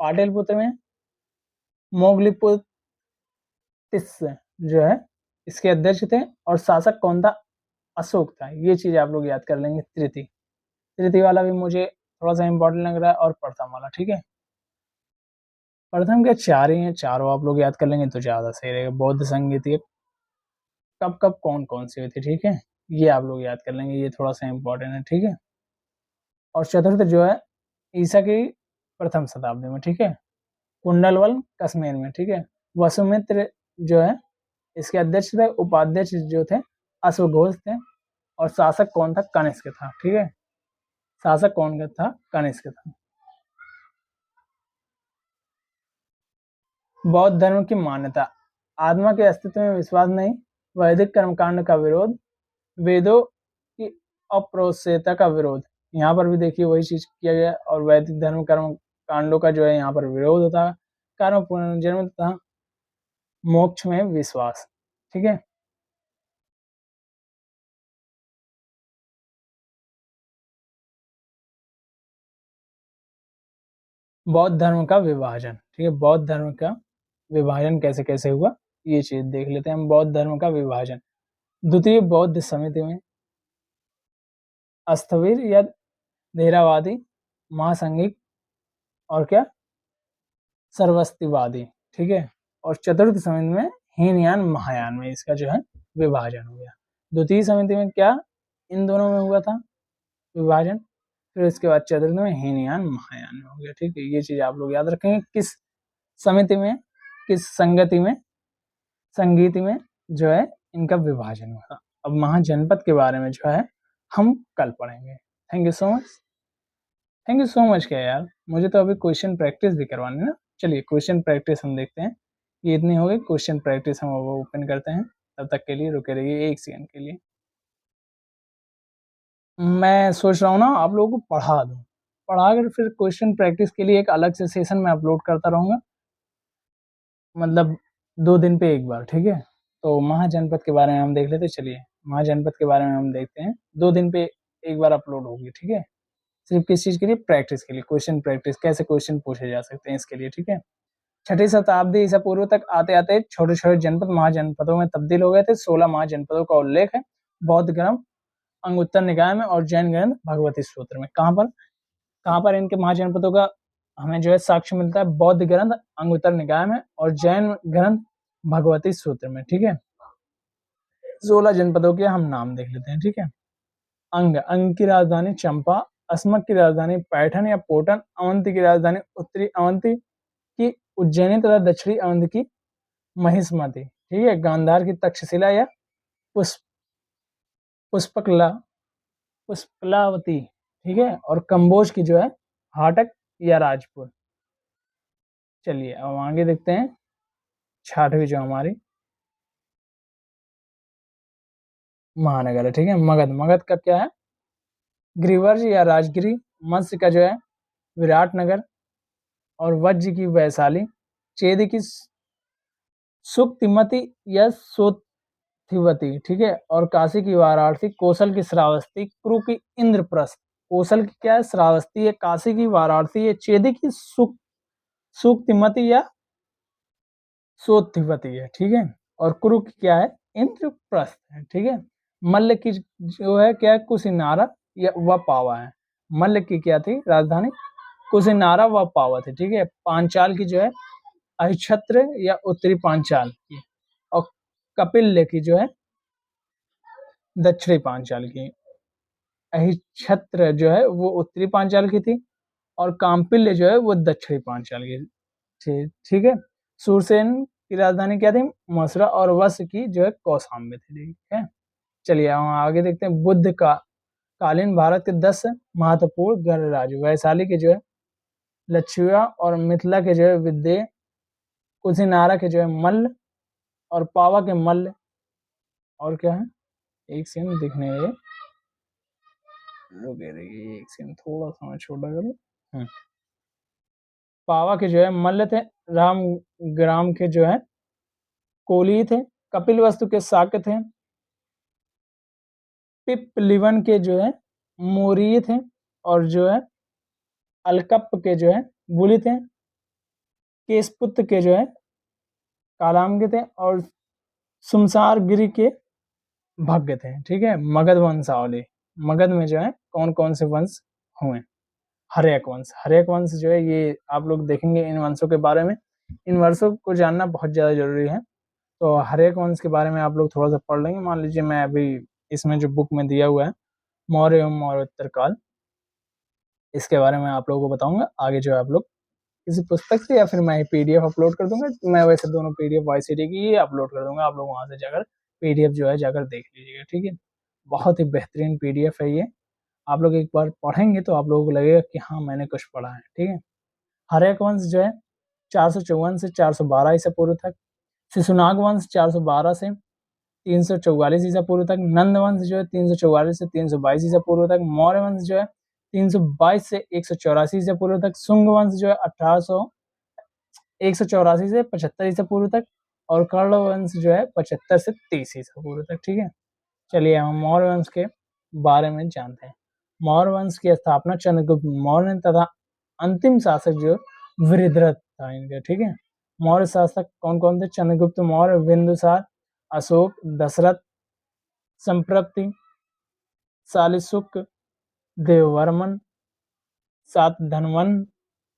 पाटलिपुत्र में मोगलीपुत्र जो है इसके अध्यक्ष थे, और शासक कौन था? अशोक था। ये चीज आप लोग याद कर लेंगे। तृतीय तृतीय वाला भी मुझे थोड़ा सा इंपॉर्टेंट लग रहा है, और प्रथम वाला, ठीक है। प्रथम के चार ही हैं, चारों आप लोग याद कर लेंगे तो ज्यादा सही रहेगा। बौद्ध संगीत कब कब कौन कौन सी हुई थी, ठीक है, ये आप लोग याद कर लेंगे, ये थोड़ा सा इंपॉर्टेंट है, ठीक है। और चतुर्थ जो है ईसा की प्रथम शताब्दी में, ठीक है, कुंडलवल कश्मीर में, ठीक है। वसुमित्र जो है इसके अध्यक्ष थे, उपाध्यक्ष जो थे अश्वघोष थे, और शासक कौन था? कनिष्क था, ठीक है। शासक कौन का था? कनिष्क था। बौद्ध धर्म की मान्यता, आत्मा के अस्तित्व में विश्वास नहीं, वैदिक कर्मकांड का विरोध, वेदों की अप्रोक्तता का विरोध। यहाँ पर भी देखिए वही चीज किया गया, और वैदिक धर्म कर्म कांडों का जो है यहाँ पर विरोध होता है। कर्म पुनर्जन्म तथा मोक्ष में विश्वास, ठीक है। बौद्ध धर्म का विभाजन, ठीक है, बौद्ध धर्म का विभाजन कैसे कैसे हुआ ये चीज देख लेते हैं हम। बौद्ध धर्म का विभाजन, द्वितीय बौद्ध समिति में स्थविर या धेरावादी, महासंघिक, और क्या? सर्वस्तिवादी, ठीक है। और चतुर्थ समिति में हीनयान महायान में इसका जो है विभाजन हो गया। द्वितीय समिति में क्या इन दोनों में हुआ था विभाजन, फिर इसके बाद चतुर्थ में हीनयान महायान में हो गया, ठीक है। ये चीज आप लोग याद रखेंगे, किस समिति में, किस संगति में, संगीत में जो है इनका विभाजन हुआ। अब महाजनपद के बारे में जो है हम कल पढ़ेंगे। Thank you so much. Thank you so much क्या यार, मुझे तो अभी क्वेश्चन प्रैक्टिस भी करवानी है ना। चलिए क्वेश्चन प्रैक्टिस हम देखते हैं। ये इतनी हो गई क्वेश्चन प्रैक्टिस, हम वो ओपन करते हैं। तब तक के लिए रुके रहिए 1 सेकंड के लिए। मैं सोच रहा हूँ ना आप लोगों को पढ़ा दूँ, पढ़ा कर फिर क्वेश्चन प्रैक्टिस के लिए एक अलग से सेशन में अपलोड करता रहूँगा, मतलब 2 दिन पे एक बार, ठीक है। तो महाजनपद के बारे में हम देख लेते, चलिए महाजनपद के बारे में हम देखते हैं। 2 दिन पे एक बार अपलोड होगी, ठीक है। सिर्फ किस चीज के लिए? प्रैक्टिस के लिए, क्वेश्चन प्रैक्टिस, कैसे क्वेश्चन पूछे जा सकते हैं इसके लिए, ठीक है। छठी शताब्दी ईसा पूर्व तक आते आते छोटे छोटे जनपद महाजनपदों में तब्दील हो गए थे। 16 महाजनपदों का उल्लेख है बौद्ध ग्रंथ अंगुत्तर निकाय में और जैन ग्रंथ भगवती सूत्र में। कहाँ पर इनके महाजनपदों का हमें जो है साक्ष्य मिलता है? बौद्ध ग्रंथ अंगुत्तर निकाय में और जैन ग्रंथ भगवती सूत्र में, ठीक है। 16 जनपदों के हम नाम देख लेते हैं, ठीक है। अंग की राजधानी चंपा, अस्मक की राजधानी पैठन या पोटन, अवंती की राजधानी उत्तरी अवंती की उज्जैनी तथा दक्षिणी अवंती की महिष्मति, ठीक है। गांधार की तक्षशिला या पुष्प पुष्पकला पुष्पलावती, ठीक है। और कंबोज की जो है हाटक या राजपुर। चलिए अब आगे देखते हैं। छठवीं जो हमारी महानगर है, ठीक है। मगध, मगध का क्या है? गिरिवर्ज या राजगिरी। मत्स्य का जो है विराटनगर, और वज्र की वैशाली, चेदी की सुक्तिमती या सोथिवती, ठीक है। और काशी की वाराणसी, कौशल की श्रावस्ती, कुरु की इंद्रप्रस्थ। कौशल की क्या है? श्रावस्ती है, काशी की वाराणसी है, चेदी की सुक्तिमती या सोथिवती है, ठीक है। और कुरु की क्या है? इंद्रप्रस्थ है, ठीक है। मल्ल की जो है क्या है? कुशिनारा या व पावा है। मल्ल की क्या थी राजधानी? कुशिनारा व पावा थी, ठीक है। पांचाल की जो है अहिछत्र या उत्तरी पांचाल की, और कपिल की जो है दक्षिणी पांचाल की। अहिछत्र जो है वो उत्तरी पांचाल की थी, और काम्पिल्य जो है वो दक्षिणी पांचाल की थी, ठीक है। सूरसेन की राजधानी क्या थी? मसुरा, और वश की जो है कौशाम्बी थी, ठीक है। चलिए हम आगे देखते हैं। बुद्ध का कालीन भारत के 10 महत्वपूर्ण गणराज्य, वैशाली के जो है लक्षुआ, और मिथिला के जो है विद्य, कुशिनारा के जो है मल्ल, और पावा के मल्ल, और क्या है? एक सेकंड दिखने में रुके रहिए, एक सेकंड थोड़ा सा मैं छोटा करूँ। पावा के जो है मल्ल थे, राम ग्राम के जो है कोली थे, कपिल वस्तु के शाक्य थे, पिप्पलीवन के जो है मौर्य थे, और जो है अलकप के जो है बुली थे, केशपुत्र के जो है कालाम के थे, और सुमसार गिरी के भग्य थे। ठीक है, मगध वंशावली, मगध में जो है कौन कौन से वंश हुए। हर्यक वंश, हर्यक वंश जो है ये आप लोग देखेंगे इन वंशों के बारे में, इन वंशों को जानना बहुत ज़्यादा जरूरी है। तो हर्यक वंश के बारे में आप लोग थोड़ा सा पढ़ लेंगे। मान लीजिए मैं अभी इसमें जो बुक में दिया हुआ है मौर्य एवं मौर्योत्तर काल, इसके बारे में आप लोगों को बताऊंगा। आगे जो है आप लोग किसी पुस्तक से या फिर मैं पीडीएफ अपलोड कर दूंगा। मैं वैसे दोनों पीडीएफ वाईसीडी की ही अपलोड कर दूंगा, आप लोग वहां से जाकर पीडीएफ जो है जाकर देख लीजिएगा। ठीक है, बहुत ही बेहतरीन पीडीएफ है ये। आप लोग एक बार पढ़ेंगे तो आप लोगों को लगेगा कि हाँ मैंने कुछ पढ़ा है। ठीक है, हर्यक वंश जो है 454 से 412 ईसा पूर्व तक, शिशुनाग वंश 412 से 344 ईसा पूर्व तक, नंद वंश जो है 344 से 322 ईसा पूर्व तक, मौर्य वंश जो है 322 से 184 ईसा पूर्व तक, शुंग वंश जो है 184 से 75 ईसा पूर्व तक, और कर्ण वंश जो है 75 से 30 ईसा पूर्व तक। ठीक है, चलिए हम मौर्य वंश के बारे में जानते हैं। मौर्य वंश की स्थापना चंद्रगुप्त मौर्य ने तथा अंतिम शासक जो वृद्धरथ था इनका। ठीक है, मौर्य शासक कौन कौन थे? चंद्रगुप्त मौर्य, बिंदुसार, अशोक, दशरथ, संप्रप्ति, शालिशुक, देववर्मन, सातधनवन,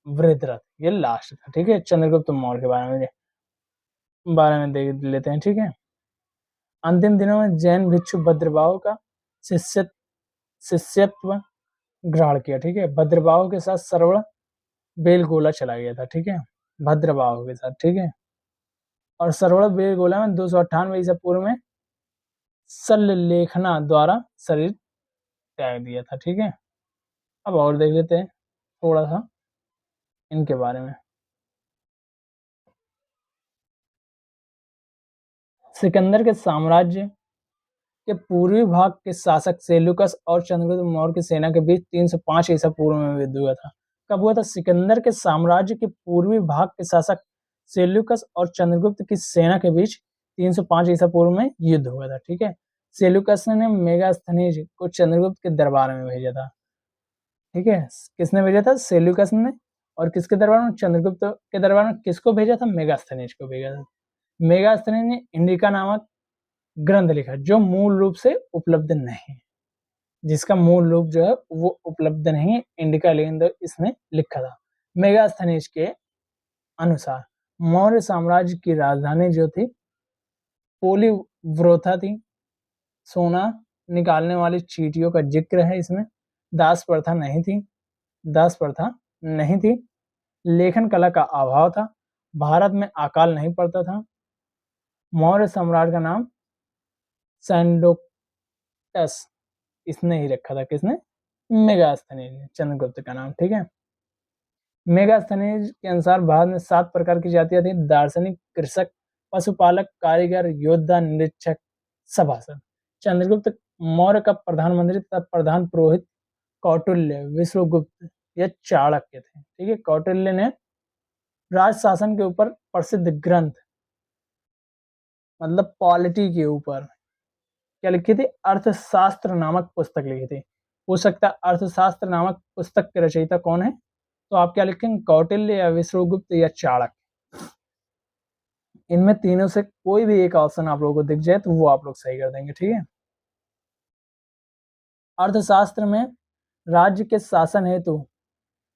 वृद्धरथ, ये लास्ट था। ठीक है, चंद्रगुप्त मौर्य के बारे में देख लेते हैं। ठीक है, अंतिम दिनों में जैन भिक्षु भद्रबाहु का शिष्यत्व ग्रहण किया। ठीक है, भद्रबाहु के साथ श्रवण बेलगोला चला गया था। ठीक है, भद्रबाहु के साथ। ठीक है, और श्रवण बेलगोला में 298 ईसा पूर्व में सल्लेखना द्वारा शरीर त्याग दिया था। ठीक है, अब और देख लेते हैं थोड़ा सा इनके बारे में। सिकंदर के साम्राज्य के पूर्वी भाग के शासक सेल्यूकस और चंद्रगुप्त मौर्य की सेना के बीच 305 ईसा पूर्व में युद्ध हुआ था। कब हुआ था? सिकंदर के साम्राज्य के पूर्वी भाग के शासक सेल्यूकस और चंद्रगुप्त की सेना के बीच 305 ईसा पूर्व में युद्ध हुआ था। ठीक है, सेल्यूकस ने मेगास्थनीज को चंद्रगुप्त के दरबार में भेजा था। ठीक है, किसने भेजा था? सेल्यूकस ने। और किसके दरबार में? चंद्रगुप्त के दरबार में। किसको भेजा था? मेगास्थनीज को भेजा था। मेगास्थनीज ने इंडिका नामक ग्रंथ लिखा जो मूल रूप से उपलब्ध नहीं है, जिसका मूल रूप जो है वो उपलब्ध नहीं है, इंडिका लेकिन इसने लिखा था। मेगास्थनीज के अनुसार मौर्य साम्राज्य की राजधानी जो थी पोलीव्रोथा थी। सोना निकालने वाली चीटियों का जिक्र है इसमें। दास प्रथा नहीं थी, दास प्रथा नहीं थी। लेखन कला का अभाव था। भारत में अकाल नहीं पड़ता था। मौर्य सम्राट का नाम सैंडोकस इसने ही रखा था। किसने? मेगास्थनीज ने, चंद्रगुप्त का नाम। ठीक है, मेगास्थनीज के अनुसार भारत में 7 प्रकार की जातियां थी: दार्शनिक, कृषक, पशुपालक, कारीगर, योद्धा, निरीक्षक, सभासद। चंद्रगुप्त मौर्य का प्रधानमंत्री तथा प्रधान पुरोहित कौटिल्य, विश्वगुप्त या चाणक्य थे। ठीक है, कौटिल्य ने राज शासन के ऊपर प्रसिद्ध ग्रंथ मतलब पॉलिटी के ऊपर क्या लिखी थी? अर्थशास्त्र नामक पुस्तक लिखी थी। हो सकता है अर्थशास्त्र नामक पुस्तक के रचयिता कौन है? तो आप क्या लिखेंगे? कौटिल्य या विश्वगुप्त या चाणक्य। इनमें तीनों से कोई भी एक ऑप्शन आप लोगों को दिख जाए तो वो आप लोग सही कर देंगे। ठीक है, अर्थशास्त्र में राज्य के शासन हेतु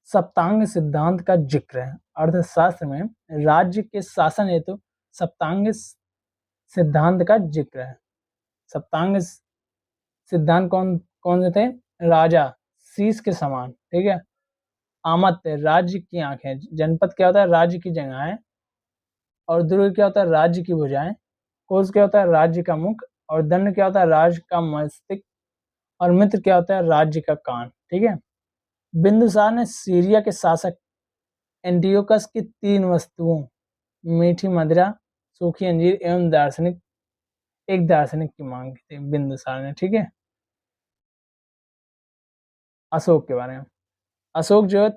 सप्तांग सिद्धांत का जिक्र है। अर्थशास्त्र में राज्य के शासन हेतु सप्तांग सिद्धांत का जिक्र है। सप्तांग सिद्धांत कौन कौन से थे? राजा शीश के समान। ठीक है, आमत्य राज्य की आंखें, जनपद क्या होता है? राज्य की जगहें, और दुर्ग क्या होता है? राज्य की भुजाएं, कोष क्या होता है? राज्य का मुख, और दंड क्या होता है? राज्य का मस्तिष्क, और मित्र क्या होता है? राज्य का कान। ठीक है, बिंदुसार ने सीरिया के शासक एंटियोकस की 3 वस्तुओं मीठी मदिरा, सूखी अंजीर एवं एक दार्शनिक की मांग की थी बिंदुसार ने। ठीक है, अशोक के बारे में। अशोक जो है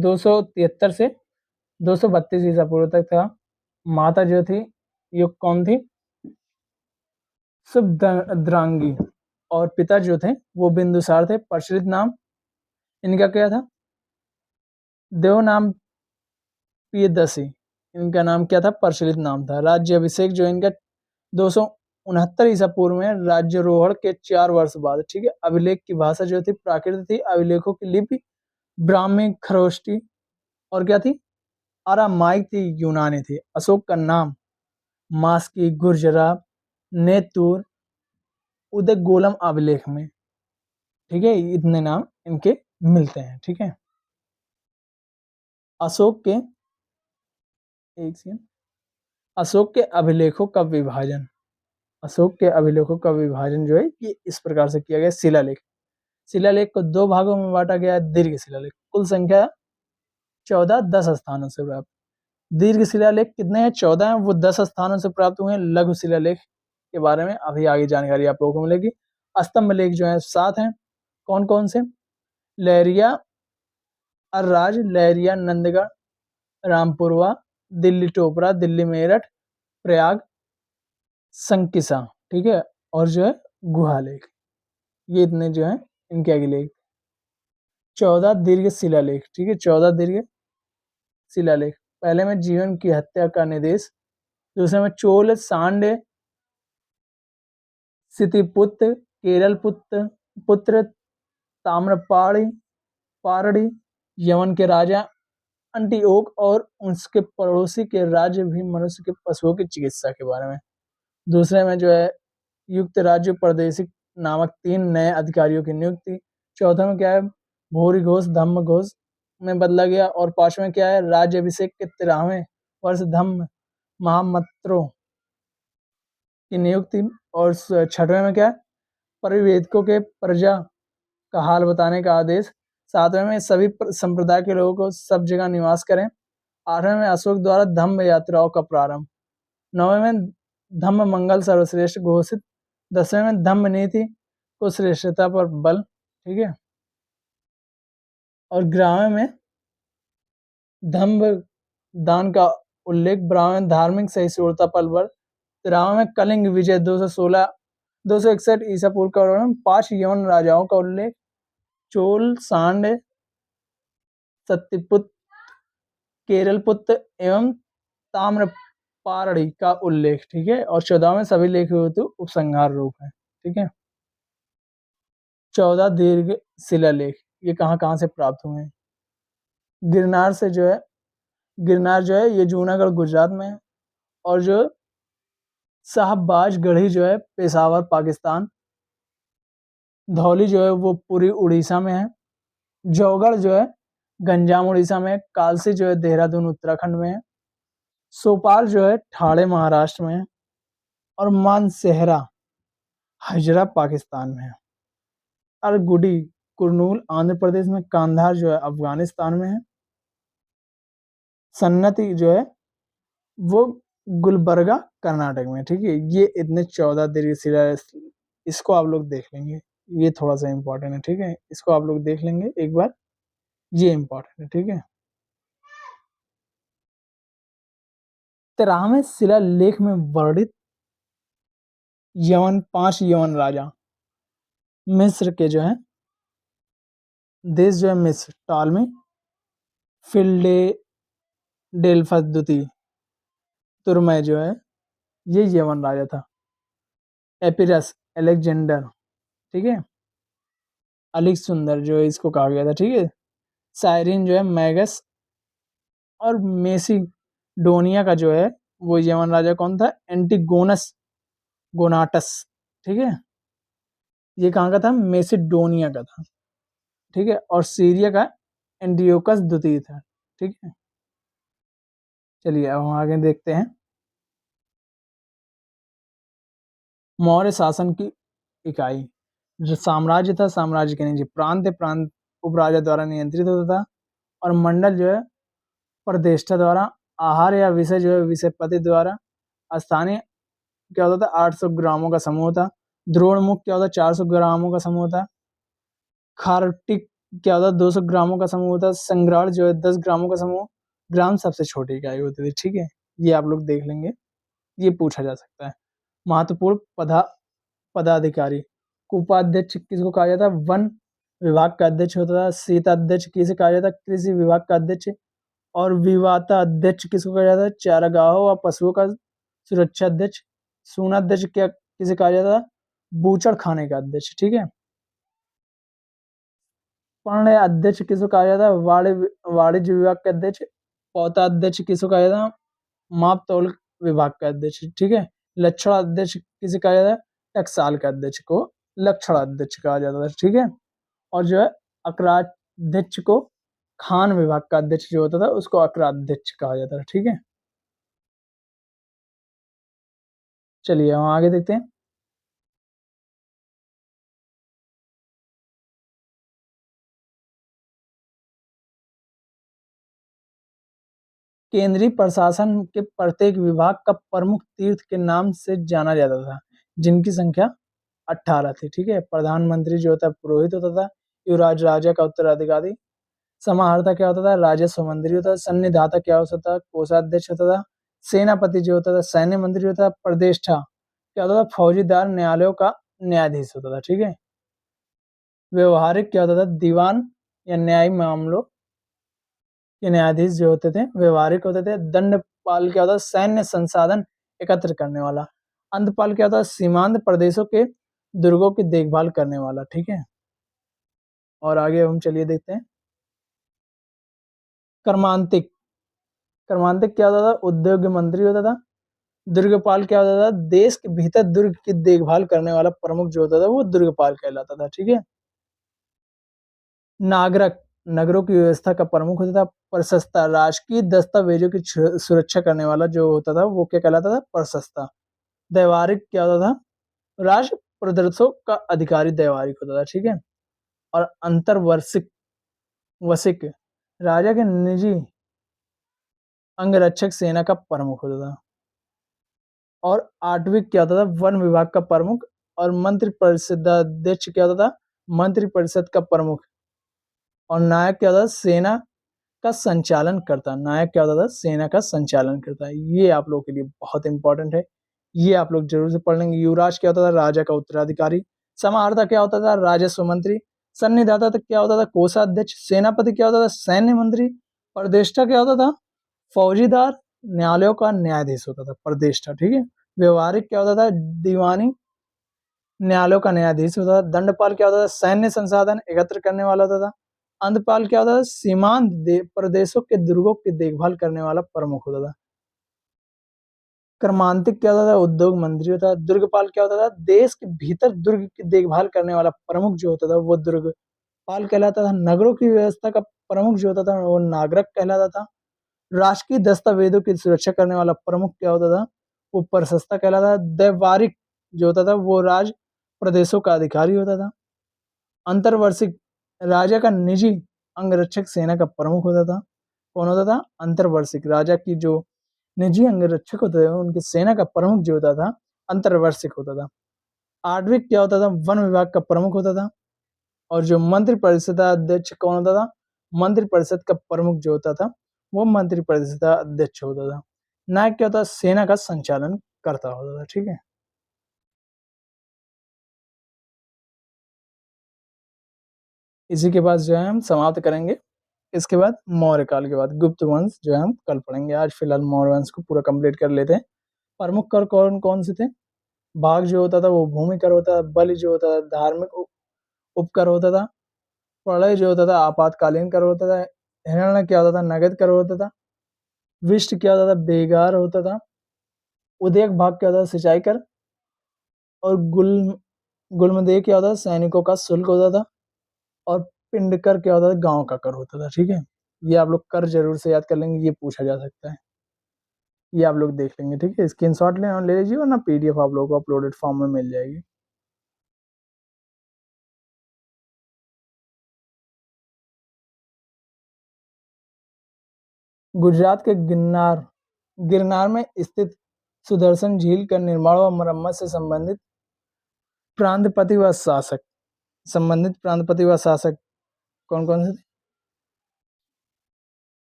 273 से 232 ईसा पूर्व तक था। माता जो थी ये कौन थी? शुभद्रांगी। और पिता जो थे वो बिंदुसार थे। प्रचलित नाम इनका क्या था? देव नाम प्रियदर्शी इनका नाम क्या था? प्रचलित नाम था। राज्य अभिषेक जो इनका 269 ईसा पूर्व में राज्यारोहण के 4 वर्ष बाद, ठीक है। अभिलेख की भाषा जो थी प्राकृत थी। अभिलेखों की लिपि ब्राह्मी, खरोष्टी और क्या थी? अरामाइक थी, यूनानी थी। अशोक का नाम मास्की, गुर्जरा, नेतुर, उदय गोलम अभिलेख में, ठीक है, इतने नाम इनके मिलते हैं, ठीक है। अशोक के एक सेकंड अशोक के अभिलेखों का विभाजन, अशोक के अभिलेखों का विभाजन जो है ये इस प्रकार से किया गया। शिलालेख, शिलालेख को 2 भागों में बांटा गया है। दीर्घ शिलालेख, कुल संख्या 14, 10 स्थानों से प्राप्त। दीर्घ शिलालेख कितने हैं? 14 हैं, वो 10 स्थानों से प्राप्त हुए हैं। लघु शिलालेख के बारे में अभी आगे जानकारी आप लोगों को मिलेगी। स्तंभ लेख जो है 7 हैं। कौन कौन से? लहरिया अर्राज, लहरिया नंदगढ़, रामपुरवा, दिल्ली टोपरा, दिल्ली मेरठ, प्रयाग, संकिसा, ठीक है। और जो है गुहा लेख, ये इतने जो है इनके आगे लेख। 14 दीर्घ शिलालेख, ठीक है, 14 दीर्घ शिलालेख। पहले में जीवन की हत्या का निर्देश, दूसरे में चोल सांडे सितिपुत्र, केरल पुत्र ताम्रपाणी पारड़ी, यमन के राजा अंटिओक और उसके पड़ोसी के राज्य भी मनुष्य के पशुओं की चिकित्सा के बारे में। दूसरे में जो है युक्त राज्य प्रदेशिक नामक 3 नए अधिकारियों की नियुक्ति। चौथे में क्या है? भूरी घोष धम्म घोष में बदला गया। और 5वें में क्या है? राज्य अभिषेक के 13वें वर्ष धम्म महामत्रों की नियुक्ति। और 6वें में क्या है? परिवेदकों के प्रजा का हाल बताने का आदेश। 7वें में सभी संप्रदाय के लोगों को सब जगह निवास करें। 8वें में अशोक द्वारा धम्म यात्राओं का प्रारंभ। 9वें में धम्म मंगल सर्वश्रेष्ठ घोषित। 10वें में धम्म नीति को श्रेष्ठता पर बल, ठीक है। और 11वें में धम्म दान का उल्लेख। 12वें में धार्मिक सहिष्णुता पर बल। 13वें में कलिंग विजय 261 ईसा पूर्व का वर्णन। 5 यवन राजाओं का उल्लेख। चोल सांड सत्यपुत्र केरलपुत्र एवं ताम्रपारड़ी का उल्लेख, ठीक है। और 14 में सभी लेख हेतु उपसंहार रूप है, ठीक है। 14 दीर्घ शिलालेख ये कहाँ से प्राप्त हुए हैं? गिरनार से जो है, गिरनार जो है ये जूनागढ़ गुजरात में है। और जो साहबाज गढ़ी जो है पेशावर पाकिस्तान। धौली जो है वो पूरी उड़ीसा में है। जौगढ़ जो है गंजाम उड़ीसा में है। कालसी जो है देहरादून उत्तराखंड में है। सोपाल जो है ठाणे महाराष्ट्र में है। और मानसेहरा हजरा पाकिस्तान में है। अरगुडी कुरनूल आंध्र प्रदेश में। कांधार जो है अफगानिस्तान में है। सन्नति जो है वो गुलबर्गा कर्नाटक में, ठीक है। ये इतने 14 दीर्घ शिलालेख, इसको आप लोग देख लेंगे, ये थोड़ा सा इम्पोर्टेंट है, ठीक है। इसको आप लोग देख लेंगे एक बार, ये इम्पोर्टेंट है, ठीक है। 13वें शिलालेख में वर्णित यवन 5 यवन राजा मिस्र के जो है देश जो है मिस्र, टालमी फिलडेल्फस द्वितीय तुर्मै जो है ये यवन राजा था। एपिरस अलेक्जेंडर, ठीक है। अलेक्सुंदर जो है इसको कहा गया था, ठीक है। साइरिन जो है मैगस। और मेसिडोनिया का जो है वो यवन राजा कौन था? एंटिगोनस गोनाटस, ठीक है। ये कहाँ का था? मेसिडोनिया का था, ठीक है। और सीरिया का एंटियोकस द्वितीय था, ठीक है। चलिए अब हम आगे देखते हैं। मौर्य शासन की इकाई, जो साम्राज्य था, साम्राज्य के नीचे प्रांत, प्रांत उपराजा द्वारा नियंत्रित होता था। और मंडल जो है प्रदेष्टा द्वारा। आहार या विषय जो है विषयपति द्वारा। स्थानीय क्या होता था? 800 ग्रामों का समूह था। द्रोणमुख क्या होता? 400 ग्रामों का समूह था। खार्टिक क्या होता? 200 ग्रामों का समूह था। संग्रहण जो है 10 ग्रामों का समूह। ग्राम सबसे छोटी इकाई होती थी, ठीक है। ये आप लोग देख लेंगे, ये पूछा जा सकता है। महत्वपूर्ण पदाधिकारी, उपाध्यक्ष किसको कहा जाता है? वन विभाग का अध्यक्ष होता था। शीताध्यक्ष किसे कहा जाता है? कृषि विभाग का अध्यक्ष। और विवाता अध्यक्ष किसको कहा जाता है? चारागाहों व पशुओं का सुरक्षा अध्यक्ष। सूनाध्यक्ष क्या किसे कहा जाता है? बूचड़ खाने का अध्यक्ष। ठीक है। पर्ण अध्यक्ष किसको कहा जाता है? वाणिज्य विभाग के अध्यक्ष। पौता अध्यक्ष किसको कहा जाता है? माप तौल विभाग का अध्यक्ष। ठीक है। लक्षण अध्यक्ष किसे कहा जाता है? टकसाल का अध्यक्ष को लक्षण अध्यक्ष कहा जाता था। ठीक है। और जो है अक्राध्यक्ष को खान विभाग का अध्यक्ष जो होता था उसको अक्राध्यक्ष कहा जाता था। ठीक है। चलिए हम आगे देखते हैं। केंद्रीय प्रशासन के प्रत्येक विभाग का प्रमुख तीर्थ के नाम से जाना जाता था, जिनकी संख्या 18 थी। ठीक है। प्रधानमंत्री जो होता है पुरोहित होता था। युवराज राजा का उत्तराधिकारी। समाहर्ता क्या होता था? राजस्व मंत्री होता था। सन्निधाता क्या होता था? कोषाध्यक्ष होता था। सेनापति जो होता था सैन्य मंत्री होता था। प्रदेष्टा क्या होता था? फौजीदार न्यायालयों का न्यायाधीश होता था। ठीक है। व्यवहारिक क्या होता था? दीवान या न्यायिक मामलों के न्यायाधीश जो होते थे व्यवहारिक होते थे। दंडपाल क्या होता है? सैन्य संसाधन एकत्र करने वाला। अंतपाल क्या होता है? सीमांत प्रदेशों के दुर्गों की देखभाल करने वाला। ठीक है। और आगे हम चलिए देखते हैं। कर्मांतिक कर्मांतिक क्या होता था? उद्योग मंत्री होता था। दुर्गपाल क्या होता था? देश के भीतर दुर्ग की देखभाल करने वाला प्रमुख जो होता था वो दुर्गपाल कहलाता था। ठीक है। नागरिक नगरों की व्यवस्था का प्रमुख होता था। प्रशस्ता राजकीय दस्तावेजों की सुरक्षा करने वाला जो होता था वो क्या कहलाता था? प्रशस्ता। दैवारिक क्या होता था? राज प्रदर्शों का अधिकारी दैवारिक होता था। ठीक है। और अंतर्वर्षिक वसिक राजा के निजी अंगरक्षक सेना का प्रमुख होता था। और आठवीं क्या होता था? वन विभाग का प्रमुख। और मंत्री परिषद अध्यक्ष क्या होता था? मंत्री परिषद का प्रमुख। और नायक क्या होता था? सेना का संचालन करता। नायक क्या होता था? सेना का संचालन करता है। ये आप लोगों के लिए बहुत इंपॉर्टेंट है, ये आप लोग जरूर से पढ़ लेंगे। युवराज क्या होता था? राजा का उत्तराधिकारी। समाहर्ता क्या होता था? राजस्व मंत्री। सन्निधाता तक क्या होता था? कोषाध्यक्ष। सेनापति क्या होता था? सैन्य मंत्री। प्रदेष्टा क्या होता था? फौजीदार न्यायालयों का न्यायाधीश होता था प्रदेष्टा। ठीक है। व्यवहारिक क्या होता था? दीवानी न्यायालयों का न्यायाधीश होता था। दंडपाल क्या होता था? सैन्य संसाधन एकत्र करने वाला होता था। अंतपाल क्या होता था? सीमांत प्रदेशों के दुर्गों की देखभाल करने वाला प्रमुख होता था। कर्मांतिक क्या होता था? उद्योग मंत्री होता था। दुर्गपाल क्या होता था? देश के भीतर दुर्ग की देखभाल करने वाला प्रमुख जो होता था वो दुर्गपाल कहलाता था। नगरों की व्यवस्था का प्रमुख जो होता था वो नागरिक कहलाता था। राष्ट्रीय दस्तावेजों की सुरक्षा करने वाला प्रमुख क्या होता था? वो प्रशस्ता कहलाता था। दैवारिक जो होता था वो राज प्रदेशों का अधिकारी होता था। अंतर्वर्षिक राजा का निजी अंगरक्षक सेना का प्रमुख होता था। कौन होता था? अंतर्वर्षिक राजा की जो निजी अंगरक्षक होते थे उनकी सेना का प्रमुख जो होता था अंतर्वर्षिक होता था। आठवीं क्या होता था? वन विभाग का प्रमुख होता था। और जो मंत्री परिषद अध्यक्ष कौन होता था? मंत्री परिषद का प्रमुख जो होता था वो मंत्री परिषद अध्यक्ष होता था। नायक क्या होता है? सेना का संचालन करता होता था। ठीक है। इसी के बाद जो है हम समाप्त करेंगे। इसके बाद मौर्य काल के बाद गुप्त वंश जो है हम कल पढ़ेंगे। आज फिलहाल मौर्य वंश को पूरा कंप्लीट कर लेते हैं। प्रमुख कर कौन कौन से थे? भाग जो होता था वो भूमि कर होता था। बलि जो होता था धार्मिक उपकर होता था। प्रलय जो होता था आपातकालीन कर होता था। हिरण्य क्या होता था? नगद कर होता था। विष्ट क्या होता था? बेगार होता था। उदयक भाग क्या होता था? सिंचाई कर। और गुल्मदेह क्या होता था? सैनिकों का शुल्क होता था। और पिंडकर क्या होता था? गांव का कर होता था। ठीक है। ये आप लोग कर जरूर से याद कर लेंगे, ये पूछा जा सकता है। ये आप लोग देख लेंगे। ठीक है। स्क्रीनशॉट ले लीजिए वरना पीडीएफ आप लोगों को अपलोडेड फॉर्म में मिल जाएगी। गुजरात के गिरनार में स्थित सुदर्शन झील का निर्माण व मरम्मत से संबंधित प्रांतपति व शासक कौन कौन से थे?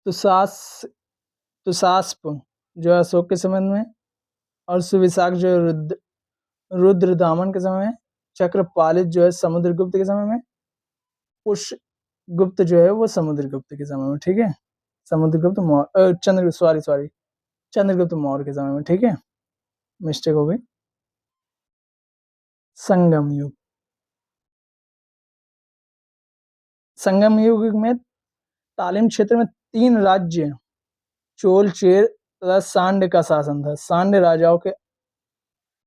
तुषास तुषास्प जो अशोक के समय में। और सुविशाख जो रुद्रदामन के समय में। चक्रपालित जो है समुद्रगुप्त के समय में, पुष्यगुप्त जो है वो समुद्रगुप्त के समय में, ठीक है। समुद्रगुप्त मौर्य चंद्रगुप्त मौर्य के समय में, ठीक है, मिस्टेक हो गई। संगम युग, संगम युग में तालीम क्षेत्र में 3 राज्य चोल, चेर तथा सांड का शासन था। सांड राजाओं के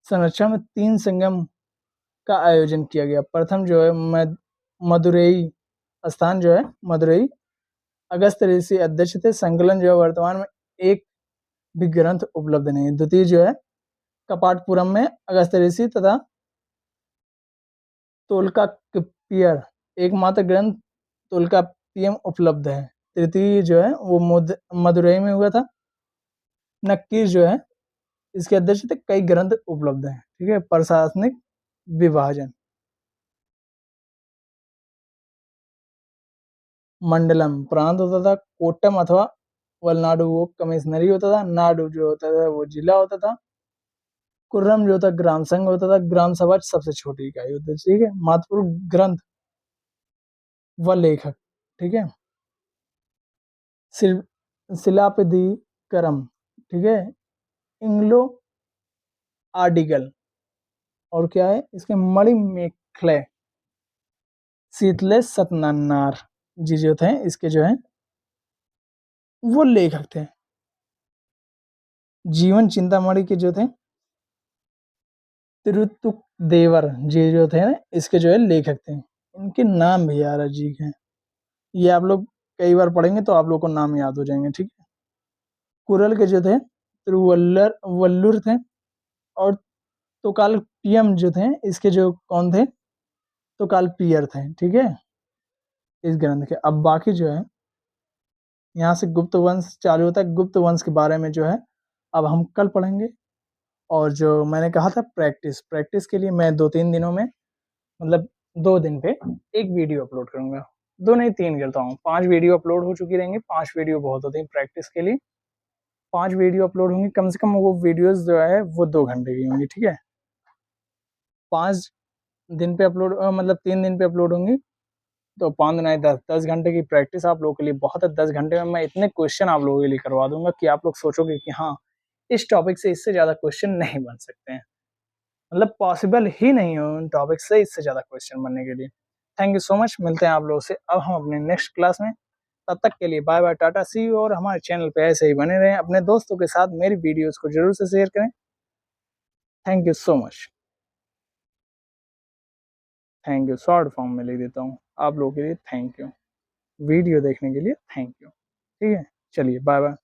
संरक्षण में 3 संगम का आयोजन किया गया। प्रथम जो है मदुरई स्थान जो है मदुरई, अगस्त ऋषि अध्यक्ष थे। संकलन जो है वर्तमान में एक भी ग्रंथ उपलब्ध नहीं है। द्वितीय जो है कपाटपुरम में अगस्त ऋषि तथा तोल्काप्पियर एकमात्र ग्रंथ तोल्काप्पियम उपलब्ध है। तृतीय जो है वो मदुरई में हुआ था। नक्कीर जो है इसके अध्यक्ष थे। कई ग्रंथ उपलब्ध हैं, ठीक है। प्रशासनिक विभाजन, मंडलम प्रांत होता था, कोट्टम अथवा वलनाडु वो कमिश्नरी होता था, नाडु जो होता था वो जिला होता था, कुर्रम जो था ग्राम संघ होता था, ग्राम सभा सबसे छोटी इकाई होती थी, ठीक है। महत्वपूर्ण ग्रंथ व लेखक, ठीक है। शिलापदिकरम, ठीक है, इंग्लो आर्टिकल, और क्या है इसके मणिमेखले, शीतले सतनानार जी जो थे इसके जो है वो लेखक थे। जीवन चिंतामणि के जो थे तिरुतुक देवर जी जो थे इसके जो है लेखक थे। इनके नाम भी यार अजीब हैं, ये आप लोग कई बार पढ़ेंगे तो आप लोग को नाम याद हो जाएंगे, ठीक है। कुरल के जो थे वल्लुर थे, और तोकालपियम जो थे इसके जो कौन थे, तोकालपियर थे, ठीक है, इस ग्रंथ के। अब बाकी जो है यहाँ से गुप्त वंश चालू होता है। गुप्त वंश के बारे में जो है अब हम कल पढ़ेंगे। और जो मैंने कहा था प्रैक्टिस के लिए मैं 2-3 दिनों में, मतलब 2 दिन पे एक वीडियो अपलोड करूंगा। 2 नहीं 3 करता हूँ, 5 वीडियो अपलोड हो चुकी रहेंगी। 5 वीडियो बहुत होती है प्रैक्टिस के लिए। 5 वीडियो अपलोड होंगी, कम से कम वो वीडियोस जो है वो 2 घंटे की होंगी, ठीक है। 5 दिन पे अपलोड, मतलब 3 दिन पे अपलोड होंगी, तो 5 दुनाई 10 घंटे की प्रैक्टिस आप लोगों के लिए बहुत है। 10 घंटे में मैं इतने क्वेश्चन आप लोगों के लिए करवा दूंगा कि आप लोग सोचोगे कि हाँ, इस टॉपिक से इससे ज्यादा क्वेश्चन नहीं बन सकते हैं, मतलब पॉसिबल ही नहीं है उन टॉपिक से इससे ज्यादा क्वेश्चन बनने के लिए। थैंक यू सो मच, मिलते हैं आप लोगों से अब हम अपने नेक्स्ट क्लास में। तब तक के लिए bye bye, tata, see you. और हमारे चैनल पे ऐसे ही बने रहें, अपने दोस्तों के साथ मेरी वीडियोस को जरूर से शेयर करें। Thank you so much, thank you. Short form में लिख देता हूँ आप लोगों के लिए, थैंक यू। वीडियो देखने के लिए थैंक यू, ठीक है। चलिए बाय बाय।